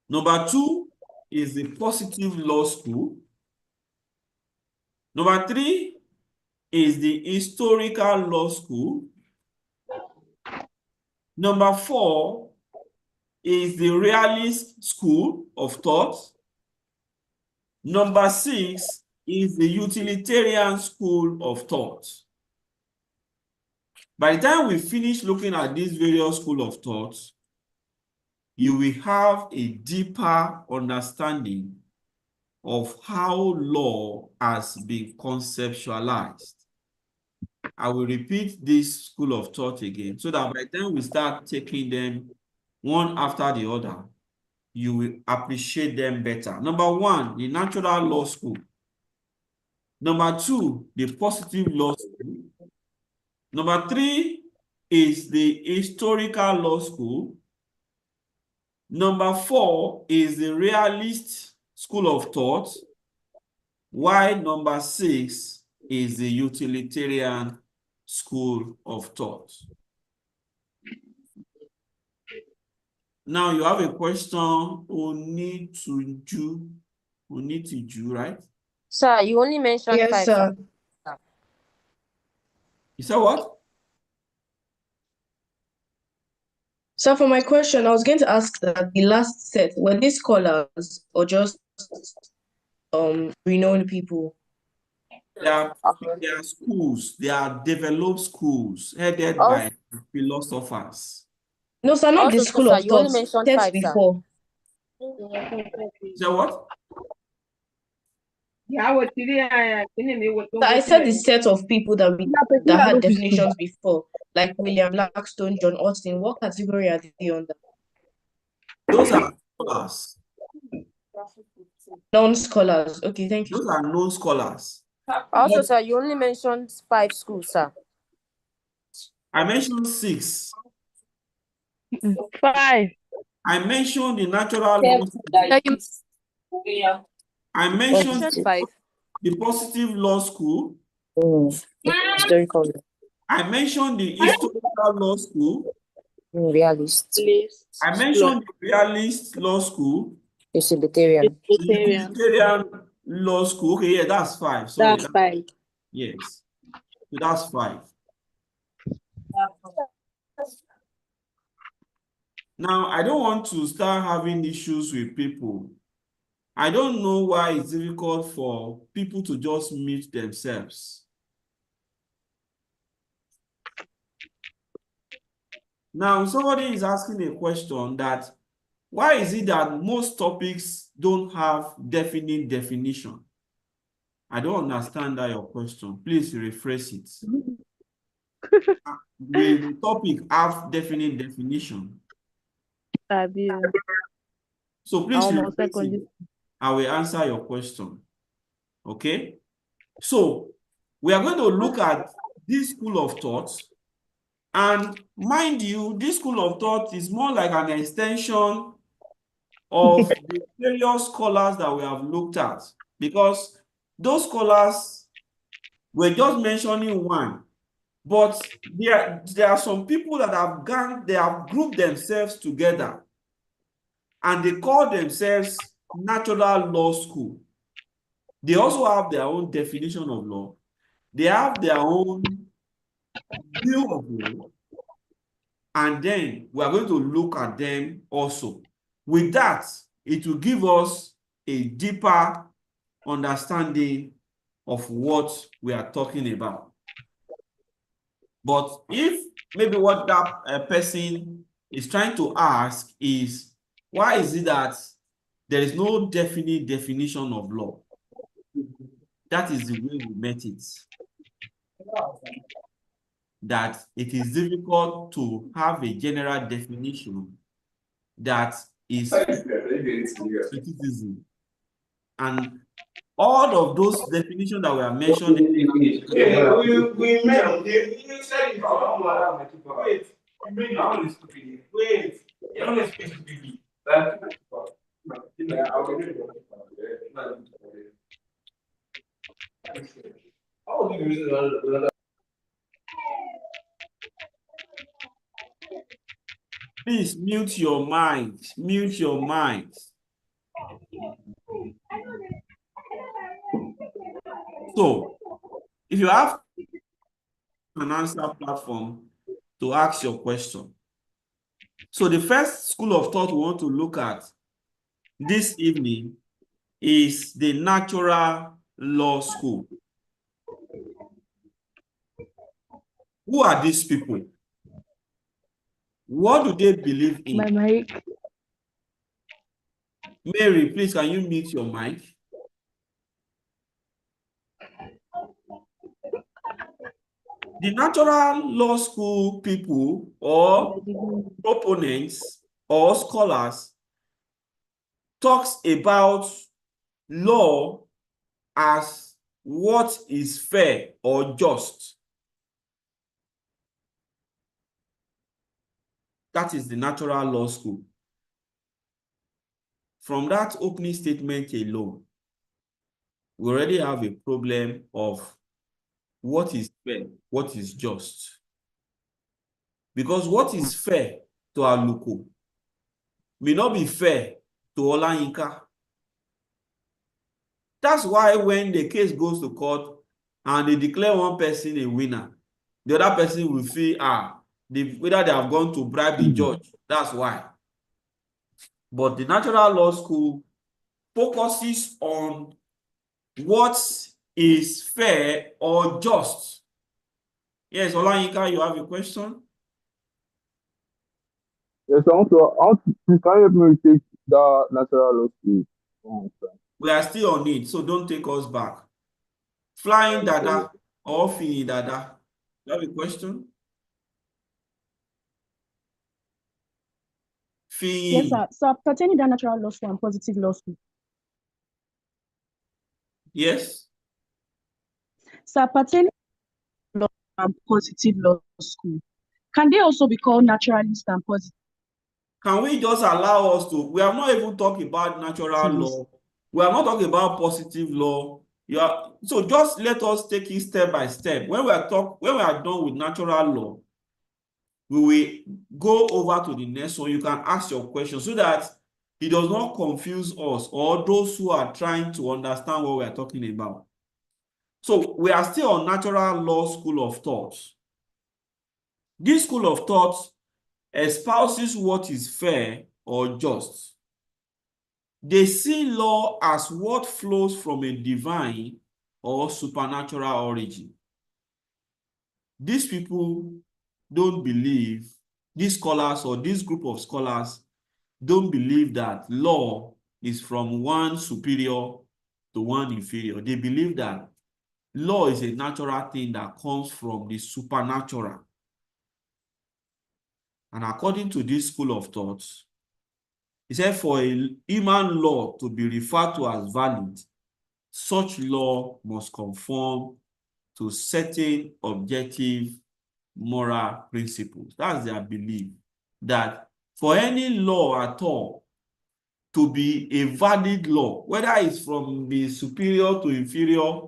Number two is the positive law school. Number three is the historical law school. Number four is the realist school of thought. Number six is the utilitarian school of thought. By the time we finish looking at these various schools of thought, you will have a deeper understanding of how law has been conceptualized. I will repeat this school of thought again so that by the time we start taking them one after the other, you will appreciate them better. Number one, the natural law school. Number two, the positive law school. Number three is the historical law school. Number four is the realist school of thought, while number six is the utilitarian school of thought. Now you have a question, Onituju, right? Sir, you only mentioned Yes, five, sir. sir. You said what? So for my question, I was going to ask that the last set, were these scholars or just renowned people? They are schools, they are developed schools headed Also, by philosophers. No, sir, not the also, school sir, of you only thought. mentioned Sets five, sir. before. You said what? So I said the set of people that had definitions before, like William Blackstone, John Austin. What category are they under? Those are scholars. Non-scholars. Okay, thank you. Those are known scholars. Also, sir, you only mentioned 5 schools, sir. I mentioned 6. 5. I mentioned the natural law school. I mentioned 5. the positive law school. Historical. I mentioned the historical law school. Realist. I mentioned the realist law school. Utilitarian. The utilitarian law school. Okay, yeah, that's 5. Sorry. That's 5. Yes. So that's 5. Now, I don't want to start having issues with people. I don't know why it's difficult for people to just mute themselves. Now, somebody is asking a question that why is it that most topics don't have definite definition? I don't understand that your question. Please rephrase it. Will the topic have definite definition? So please rephrase it. I will answer your question. Okay? So we are going to look at this school of thought. And mind you, this school of thought is more like an extension of the various scholars that we have looked at, because those scholars were just mentioning one, but there are some people that have grouped themselves together and they call themselves natural law school. They also have their own definition of law. They have their own view of law. And then we are going to look at them also. With that, it will give us a deeper understanding of what we are talking about. But if maybe what that person is trying to ask is, why is it that there is no definite definition of law? That is the way we met it. That it is difficult to have a general definition that is criticism. And all of those definitions that we are mentioning. Please mute your mind. Mute your mind. So, if you have an answer platform to ask your question. So the first school of thought we want to look at this evening is the natural law school. Who are these people? What do they believe in? My mic. Mary, please, can you mute your mic? The natural law school people or proponents or scholars talks about law as what is fair or just. That is the natural law school. From that opening statement alone, we already have a problem of what is fair, what is just. Because what is fair to Aluko may not be fair to Olayinka. That's why when the case goes to court and they declare one person a winner, the other person will feel, whether they have gone to bribe the judge. That's why. But the natural law school focuses on what is fair or just. Yes, Olayinka, you have a question? Yes, I want to, please can you help me take that natural law school? We are still on it, so don't take us back. Flying Dada or Fini Dada, you have a question? Yes, sir. So pertaining to natural law school and positive law school. Yes. So pertaining to law and positive law school, can they also be called naturalist and positive? Can we just allow us to? We have not even talked about natural law. We are not talking about positive law. So just let us take it step by step. When we are done with natural law, we will go over to the next one. You can ask your question so that it does not confuse us or those who are trying to understand what we are talking about. So we are still on natural law school of thought. This school of thought espouses what is fair or just. They see law as what flows from a divine or supernatural origin. These people don't believe, these scholars or this group of scholars don't believe that law is from one superior to one inferior. They believe that law is a natural thing that comes from the supernatural. And according to this school of thought, he said for a human law to be referred to as valid, such law must conform to certain objective moral principles. That's their belief, that for any law at all to be a valid law, whether it's from the superior to inferior,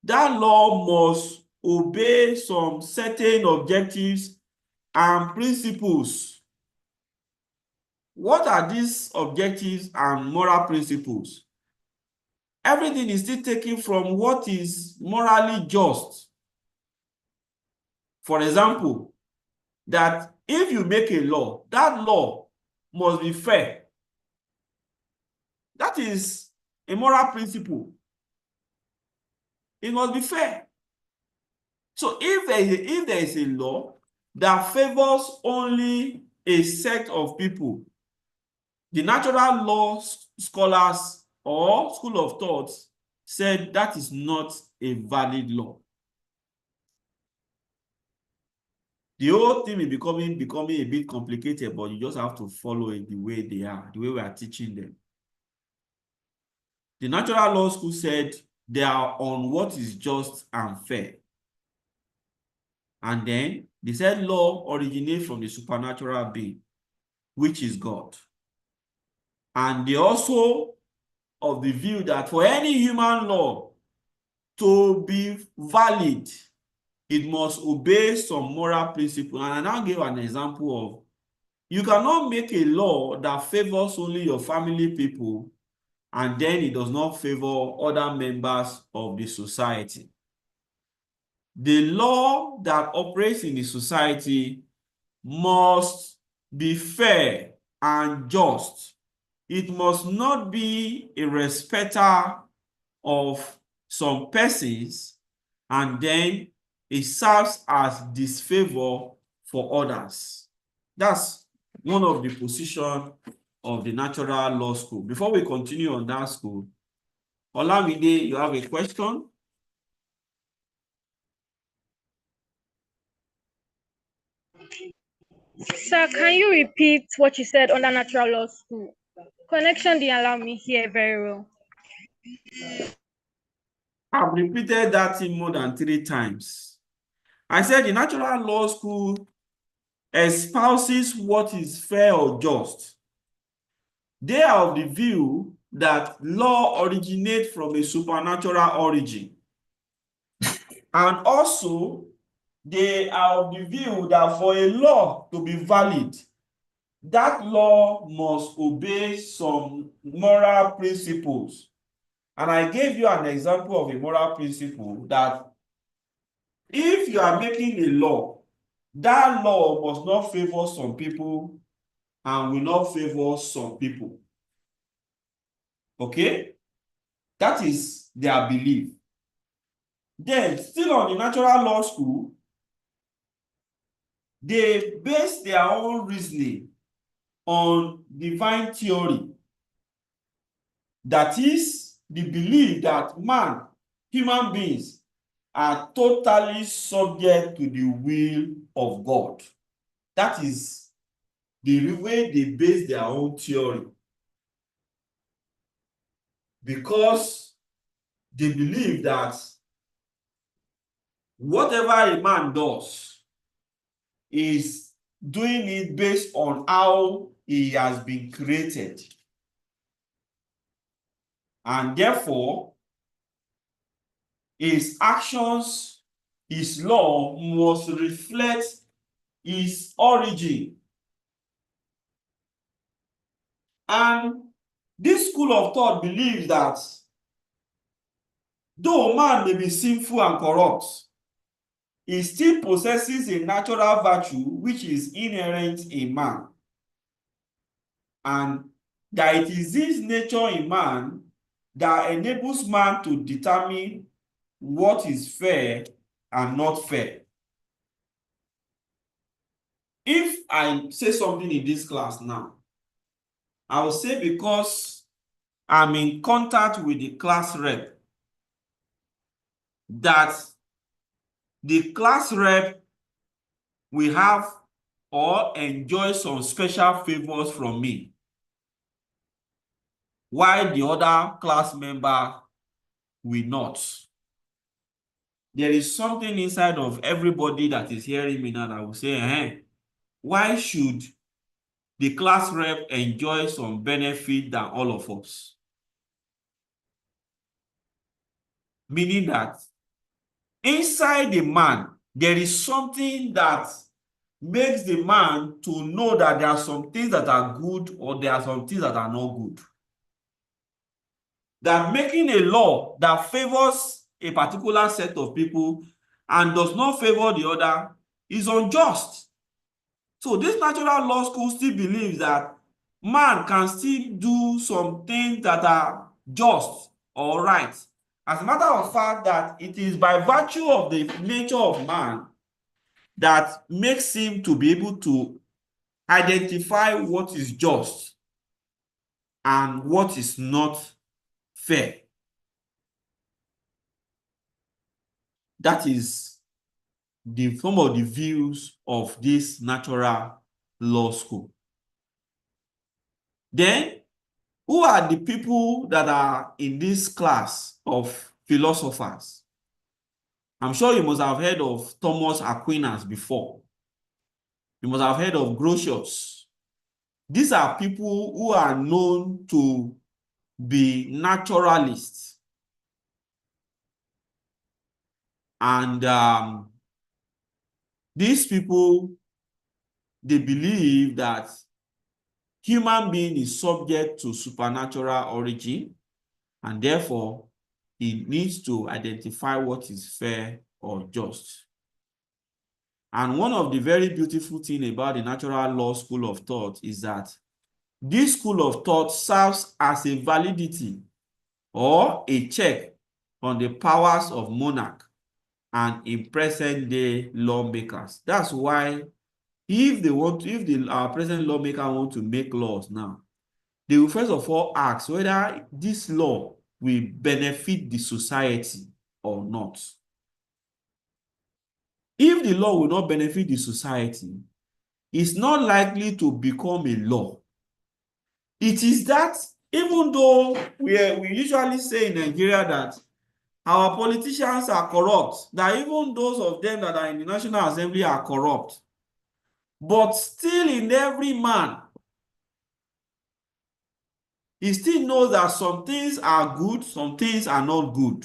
that law must obey some certain objectives and principles. What are these objectives and moral principles? Everything is still taken from what is morally just. For example, that if you make a law, that law must be fair. That is a moral principle. It must be fair. So if there is a law that favors only a set of people, the natural law scholars or school of thought said that is not a valid law. The whole thing is becoming a bit complicated, but you just have to follow it the way they are, the way we are teaching them. The natural law school said they are on what is just and fair. And then they said law originates from the supernatural being, which is God. And they also of the view that for any human law to be valid, it must obey some moral principle. And I now give an example of, you cannot make a law that favors only your family people and then it does not favor other members of the society. The law that operates in the society must be fair and just. It must not be a respecter of some persons and then it serves as disfavor for others. That's one of the positions of the natural law school. Before we continue on that school, Olamide, you have a question? Sir, can you repeat what you said under natural law school? Connection didn't allow me here very well. I've repeated that thing more than 3 times. I said the natural law school espouses what is fair or just. They are of the view that law originates from a supernatural origin. And also, they are of the view that for a law to be valid, that law must obey some moral principles. And I gave you an example of a moral principle that if you are making a law, that law must not favor some people and will not favor some people. Okay? That is their belief. Then, still on the natural law school, they base their own reasoning on divine theory. That is the belief that human beings, are totally subject to the will of God. That is the way they base their own theory, because they believe that whatever a man does is doing it based on how he has been created. And therefore, his actions, his law must reflect his origin. And this school of thought believes that though man may be sinful and corrupt, he still possesses a natural virtue which is inherent in man. And that it is this nature in man that enables man to determine what is fair and not fair. If I say something in this class now, I will say because I'm in contact with the class rep, that the class rep will have or enjoy some special favors from me, while the other class member will not. There is something inside of everybody that is hearing me now that will say, why should the class rep enjoy some benefit than all of us? Meaning that inside the man, there is something that makes the man to know that there are some things that are good or there are some things that are not good. That making a law that favors a particular set of people and does not favor the other is unjust. So this natural law school still believes that man can still do some things that are just or right. As a matter of fact, that it is by virtue of the nature of man that makes him to be able to identify what is just and what is not fair. That is some of the views of this natural law school. Then, who are the people that are in this class of philosophers? I'm sure you must have heard of Thomas Aquinas before. You must have heard of Grotius. These are people who are known to be naturalists. And these people, they believe that human being is subject to supernatural origin, and therefore it needs to identify what is fair or just. And one of the very beautiful things about the natural law school of thought is that this school of thought serves as a validity or a check on the powers of monarch and in present day lawmakers. That's why if our present lawmaker want to make laws now, they will first of all ask whether this law will benefit the society or not. If the law will not benefit the society, it's not likely to become a law. It is that even though we usually say in Nigeria that our politicians are corrupt, that even those of them that are in the National Assembly are corrupt, but still in every man, he still knows that some things are good, some things are not good.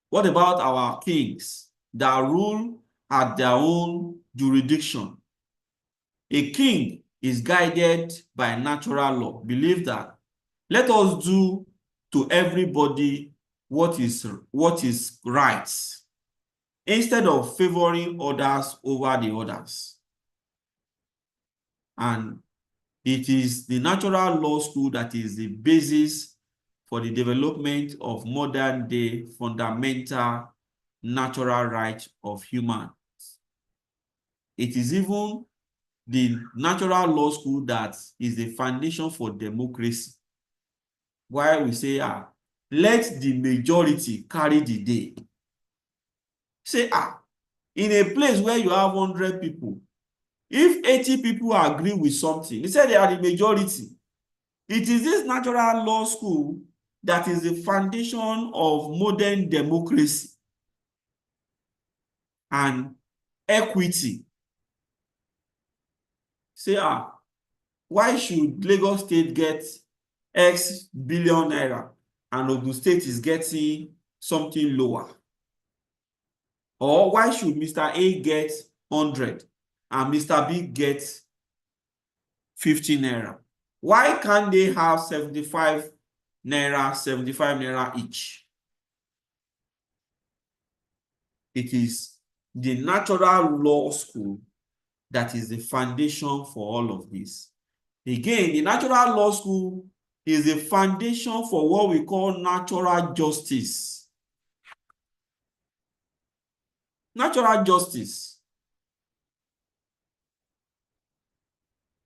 What about our kings that rule at their own jurisdiction? A king is guided by natural law. Believe that. Let us do to everybody what is right, instead of favoring others over the others. And it is the natural law school that is the basis for the development of modern day fundamental natural rights of humans. It is even the natural law school that is the foundation for democracy. Why we say, let the majority carry the day. Say, in a place where you have 100 people, If 80 people agree with something, they say they are the majority. It is this natural law school that is the foundation of modern democracy and equity. Say, why should Lagos State get X billion naira and Ogun State is getting something lower? Or why should Mr. A get 100 and Mr. B get 50 naira? Why can't they have 75 naira each? It is the natural law school that is the foundation for all of this. Again, the natural law school is the foundation for what we call natural justice. Natural justice.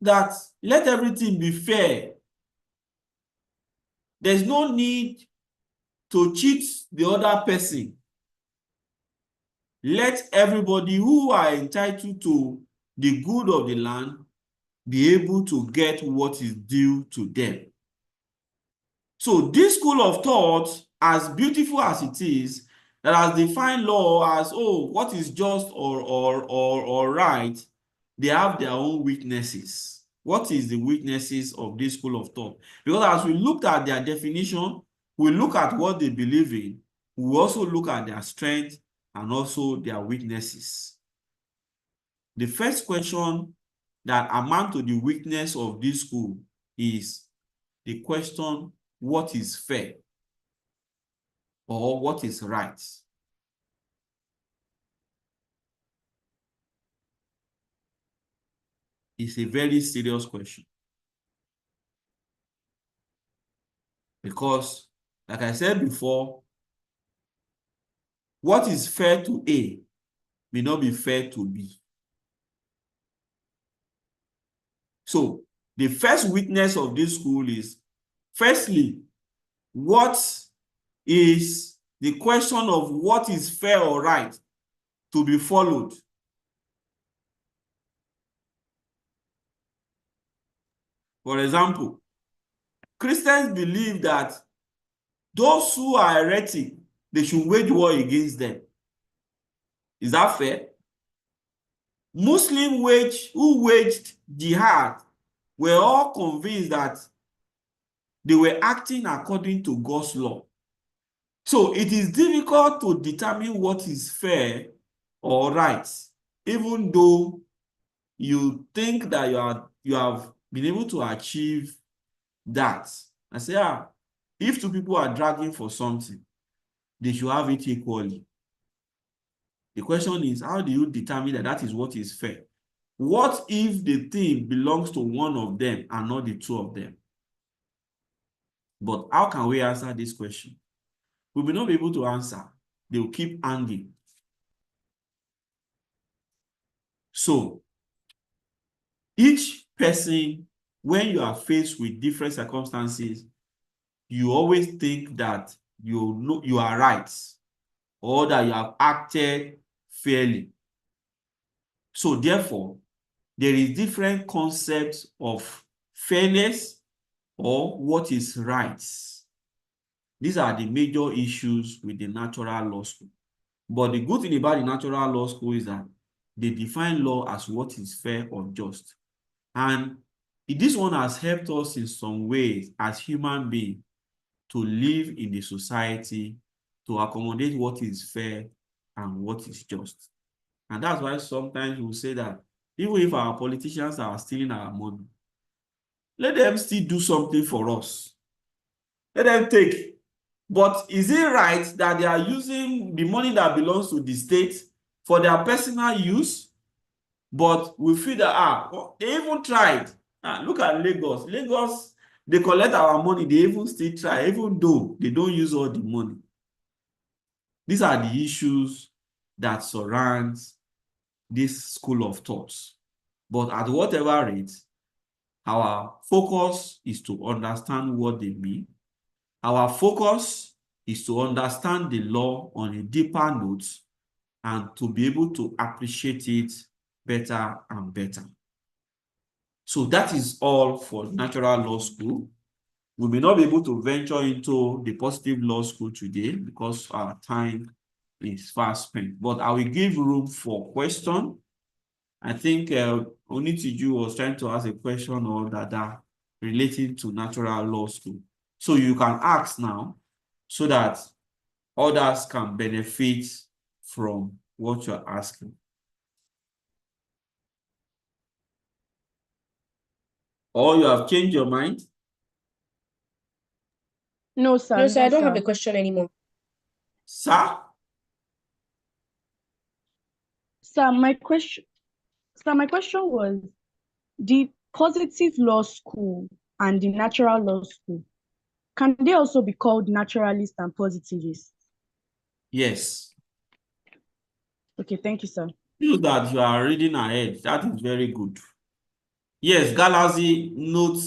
That let everything be fair. There's no need to cheat the other person. Let everybody who are entitled to the good of the land be able to get what is due to them. So this school of thought, as beautiful as it is, that has defined law as, oh, what is just or right, they have their own weaknesses. What is the weaknesses of this school of thought? Because as we looked at their definition, we look at what they believe in, we also look at their strength and also their weaknesses. The first question that amounts to the weakness of this school is the question, what is fair or what is right? It's a very serious question. Because, like I said before, what is fair to A may not be fair to B. So, the first weakness of this school is, firstly, what is the question of what is fair or right to be followed? For example, Christians believe that those who are heretic, they should wage war against them. Is that fair? Muslims who waged jihad were all convinced that they were acting according to God's law. So it is difficult to determine what is fair or right, even though you think that you have been able to achieve that. I say, if two people are dragging for something, they should have it equally. The question is, how do you determine that that is what is fair? What if the thing belongs to one of them and not the two of them? But how can we answer this question? We will not be able to answer. They will keep hanging. So, each person, when you are faced with different circumstances, you always think that you are right or that you have acted fairly. So, therefore, there is different concepts of fairness or what is right. These are the major issues with the natural law school. But the good thing about the natural law school is that they define law as what is fair or just. And this one has helped us in some ways as human beings to live in the society, to accommodate what is fair and what is just. And that's why sometimes we say that even if our politicians are stealing our money, let them still do something for us. Let them take. But is it right that they are using the money that belongs to the state for their personal use? But we feel that, they even tried. Look at Lagos. Lagos, they collect our money. They even still try, even though they don't use all the money. These are the issues that surround this school of thoughts. But at whatever rate, our focus is to understand what they mean. Our focus is to understand the law on a deeper note and to be able to appreciate it better and better. So that is all for natural law school. We may not be able to venture into the positive law school today because our time is fast spent, but I will give room for question. I think Onitiju was trying to ask a question or that relating to natural law school. So you can ask now so that others can benefit from what you're asking. Or you have changed your mind? No, sir. No, sir, I don't have sir. a question anymore. Sir? Sir, my question was the positive law school and the natural law school, can they also be called naturalists and positivists? Yes. Okay, thank you, sir. Feel that you are reading ahead. That is very good. Yes, Galaxy Note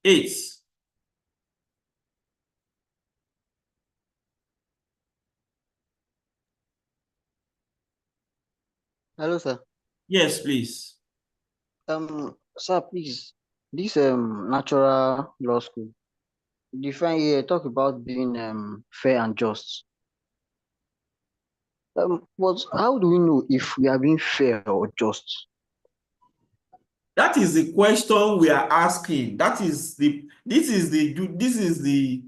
8. Hello, sir. Yes, please. Sir, please. This natural law school. Define here, talk about being fair and just. But how do we know if we are being fair or just? That is the question we are asking. This is the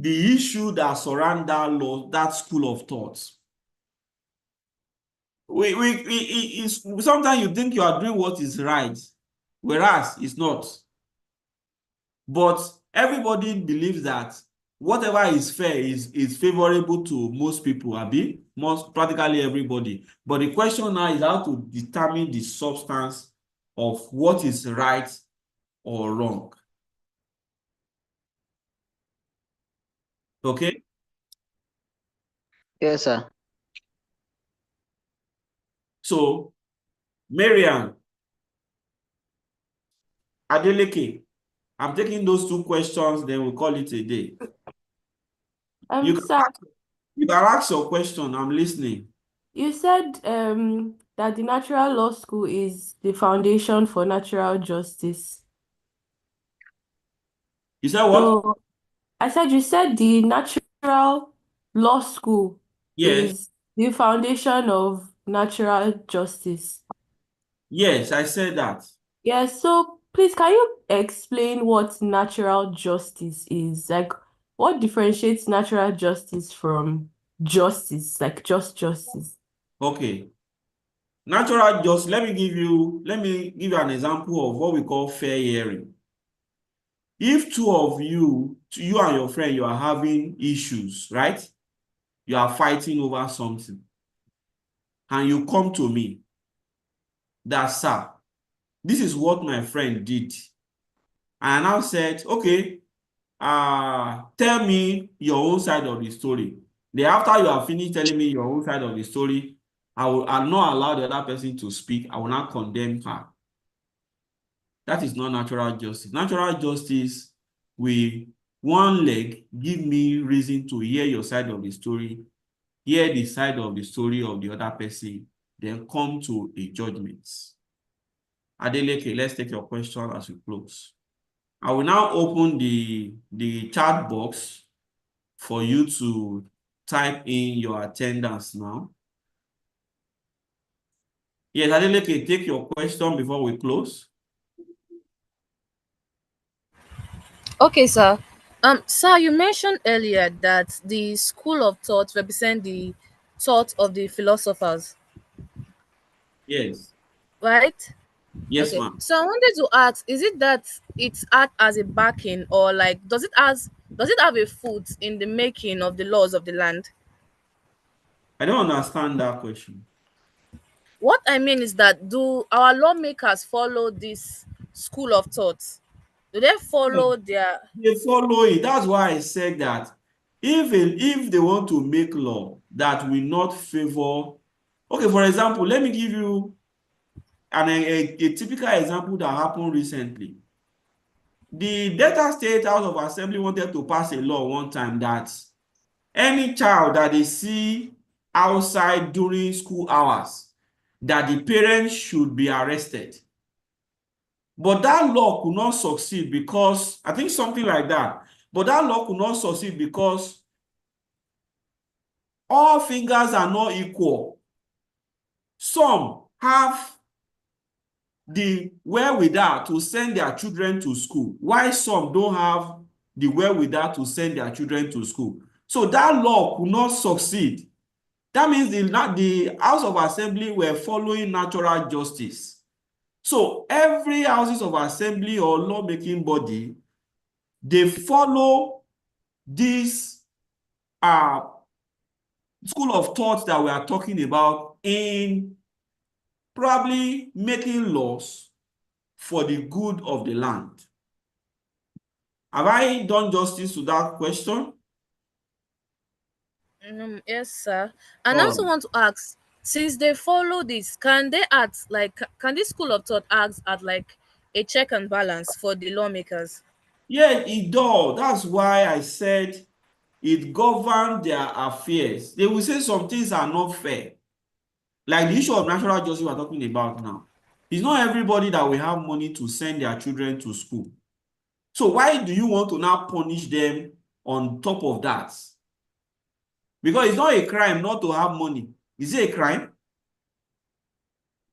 issue that surround that law, that school of thought. Sometimes you think you are doing what is right, whereas it's not. But everybody believes that whatever is fair is favorable to most people, abi, practically everybody. But the question now is how to determine the substance of what is right or wrong. Okay? Yes, sir. So, Mariam, Adeleke, I'm taking those two questions, then we'll call it a day. Sir, You can ask your question. I'm listening. you said that the natural law school is the foundation for natural justice. You said what? So I said you said the natural law school Yes. is the foundation of natural justice. Yes, I said that. Yes, so please can you explain what natural justice is? Like what differentiates natural justice from justice, like just justice? Okay. Natural justice, let me give you an example of what we call fair hearing. If two of you and your friend, you are having issues, right? You are fighting over something, and you come to me that, sir, this is what my friend did. And I now said, okay, tell me your own side of the story. Then after you have finished telling me your own side of the story, I'll not allow the other person to speak. I will not condemn her. That is not natural justice. Natural justice, with one leg, give me reason to hear your side of the story, hear the side of the story of the other person, then come to a judgment. Adeleke, let's take your question as we close. I will now open the chat box for you to type in your attendance now. Yes, Adeleke, take your question before we close. Okay, sir. Sir, you mentioned earlier that the school of thought represent the thought of the philosophers, Yes. right? Yes, Okay. ma'am. So I wanted to ask, is it that it's act as a backing, or like does it have a foot in the making of the laws of the land? I don't understand that question. What I mean is that do our lawmakers follow this school of thought? Do they follow their They follow it. That's why I said that even if they want to make law that will not favor, okay, for example, let me give you a typical example that happened recently. The Delta State House of Assembly wanted to pass a law one time that any child that they see outside during school hours, that the parents should be arrested. But that law could not succeed because, I think something like that, but that law could not succeed because all fingers are not equal. Some have the wherewithal to send their children to school, while some don't have the wherewithal to send their children to school. So that law could not succeed. That means the House of Assembly were following natural justice. So every houses of assembly or lawmaking body, they follow this school of thought that we are talking about in probably making laws for the good of the land. Have I done justice to that question? Yes, sir. And I also want to ask, since they follow this, can they act like, can this school of thought act at like a check and balance for the lawmakers? Yeah, it does. That's why I said it governs their affairs. They will say some things are not fair. Like the issue of natural justice we're talking about now. It's not everybody that will have money to send their children to school. So why do you want to now punish them on top of that? Because it's not a crime not to have money. Is it a crime?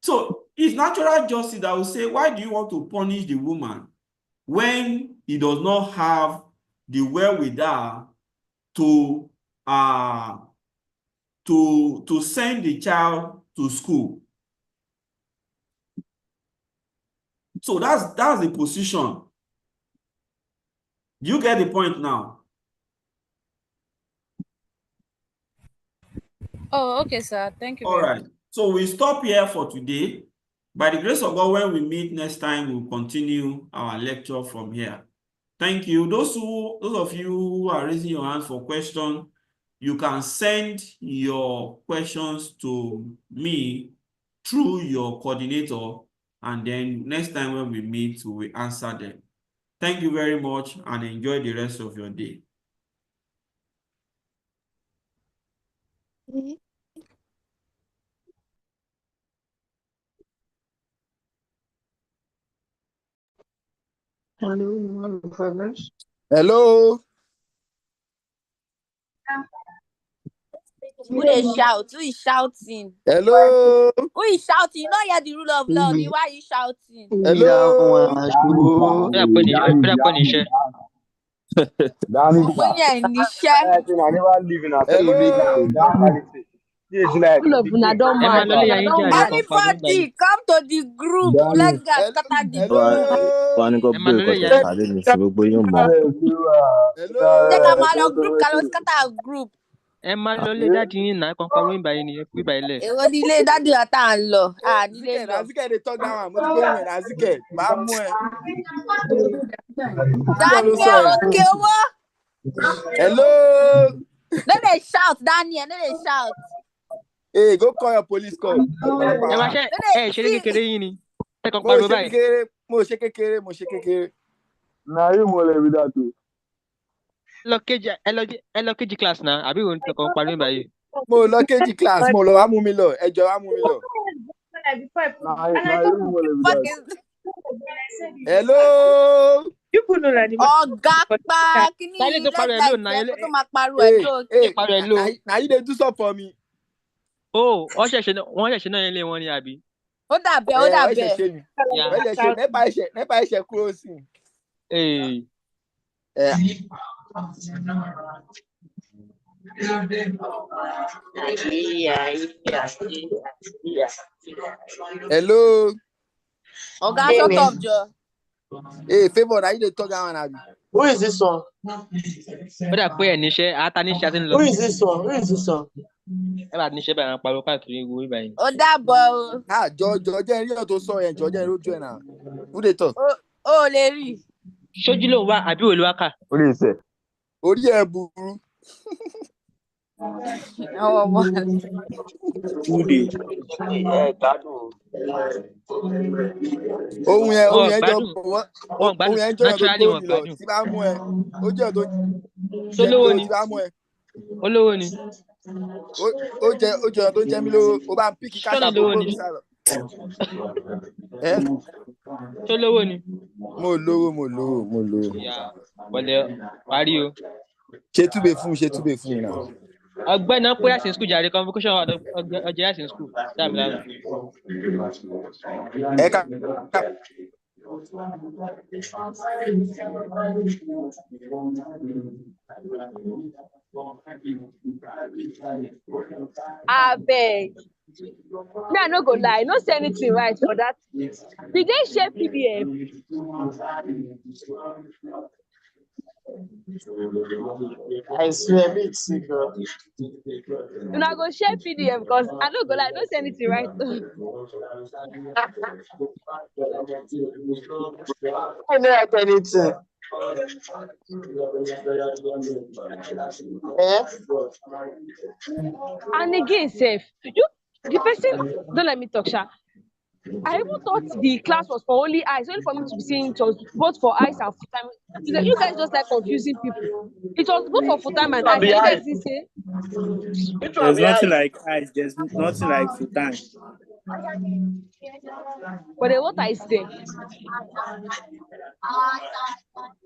So it's natural justice that will say, why do you want to punish the woman when he does not have the wherewithal to send the child to school? So that's the position. You get the point now? Oh, okay, sir. Thank you All very much. right. So we stop here for today. By the grace of God, when we meet next time, we'll continue our lecture from here. Thank you. Those of you who are raising your hands for questions, you can send your questions to me through your coordinator, and then next time when we meet, we will answer them. Thank you very much and enjoy the rest of your day. Hello. Who they shout? Who is shouting? Hello. Who is shouting? You don't hear the rule of law. Why are you shouting? Hello. When you're in the share. I never live in a Hello. All of una don mad. Una don mad. Anybody come to the group. Let's get scatter the group. Hello. Take a Hello. man of group. Can we scatter a group? ẹ má lọ lé dáàdi yín náà kan pariwo ìbàyẹn ni ẹ fi ìbàyẹn lẹ. Èwo ni ilé dádì ọ̀tá ń lọ? Nílé lọ. Azike dey talk that one. Mo ti gbóhùn ẹ̀ Azike. Màá mú ẹ. Daniel òkè owó. Hello. No dey shout, Daniel. No dey shout. Hey, go call your police call. ẹ má ṣe ṣeré kékeré yín ni ẹ kàn pariwo báyìí. Mo ṣe kékeré. Na you mo le be that o. ẹ lọ kejì class náà àbí òun tẹ kàn pariwo ìbàyẹn. Mo lọ kejì class, mo lọ wá mú mi lọ. Ẹjọ́ wá mú mi lọ. Na you mo le be that. Hello. Ọ̀gá pa kíní Tálẹ́ tó pariwo ẹ̀ ló nà ẹ̀ tó máa pariwo ẹ̀ ló. pariwo ẹ̀ ló. Na you dey do something for me. Wọ́n ṣẹ̀ṣẹ̀ náà ilé wọn ni àbí. Ó dàbẹ̀. Wọ́n ṣẹ̀ṣẹ̀ nípa ẹ̀ṣẹ̀ kúrò sí. Hello. Ọ̀gá shut up, Joe. Hey, Favour, na you dey talk that one, abi? Who is this one? Ó dà pé ẹ̀ níṣẹ́ ata níṣẹ́ àti ńlọ. Who is this one? Ẹ bá níṣẹ́ báyìí pariwo káàkiri ìwé ìbàyẹn. Ó dàbọ̀ o. Jọ jẹ́ ẹni yóò tó sọ yẹn, jọ jẹ́ ẹni lójú ẹ̀ náà. Who dey talk? Ó lè rí. Ṣojú ló wá àbí òòlù wá kà? Orí ẹ̀ burú. Àwọn ọmọ. Ohun yẹn jọ tó gbóòdì lọ tí bá mú ẹ. Ó jẹ́ tó Olówó ni. tí bá mú ẹ. Olówó ni. Ó jẹ́ tó jẹ́ mi lówó. Ó bá ń píkì káṣà tó gbóòdì sálọ. ẹ Ṣó lówó ni? mo lówó. Ìyá pẹ̀lẹ́ parí o. ṣe túbẹ̀ fún mi náà. Ọgbẹ́ni náà pé rice in school jàre convocation ọjọ́ rice in school dáàmì láàmì. ẹ ká Abeg, me I no go lie, no say anything right for that. Did they share PDF? I swear, me too, girl. Una go share PDF because I no go lie, no say anything right. I don't like anything. Eh? And again, sef, the person don't let me talk, sha. I even thought the class was for only eyes, only for me to be saying it was both for eyes and full time. You guys just like confusing people. It was both for full time and eyes. And you guys didn't say. There's nothing like eyes. There's nothing like full time. But the water is there.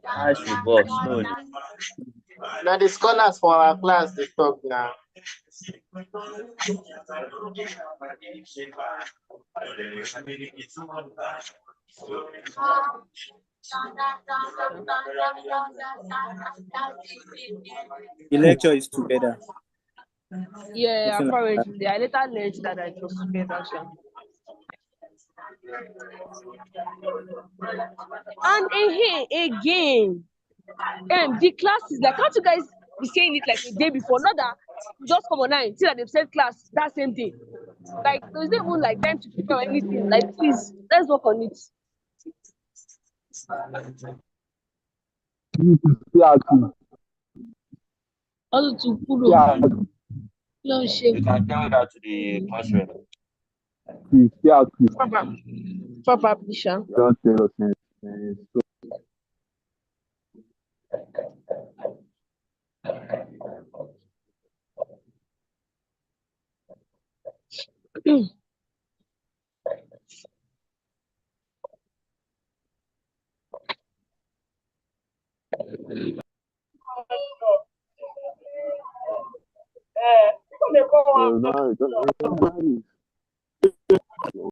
I should box, no. Now the scholars for our class they talk now. The lecture is together. Yeah, Nothing like that. apparently. I later learned that it was together. And again, the class is like, can't you guys be saying it like a day before? Not that you just come online, see that they've said class that same day. Like, there's not even like time to prepare or anything. Like, please, let's work on it. Also to put on. No shame. You can tell that to the classroom. Papa, Bisha. Don't tell us anything.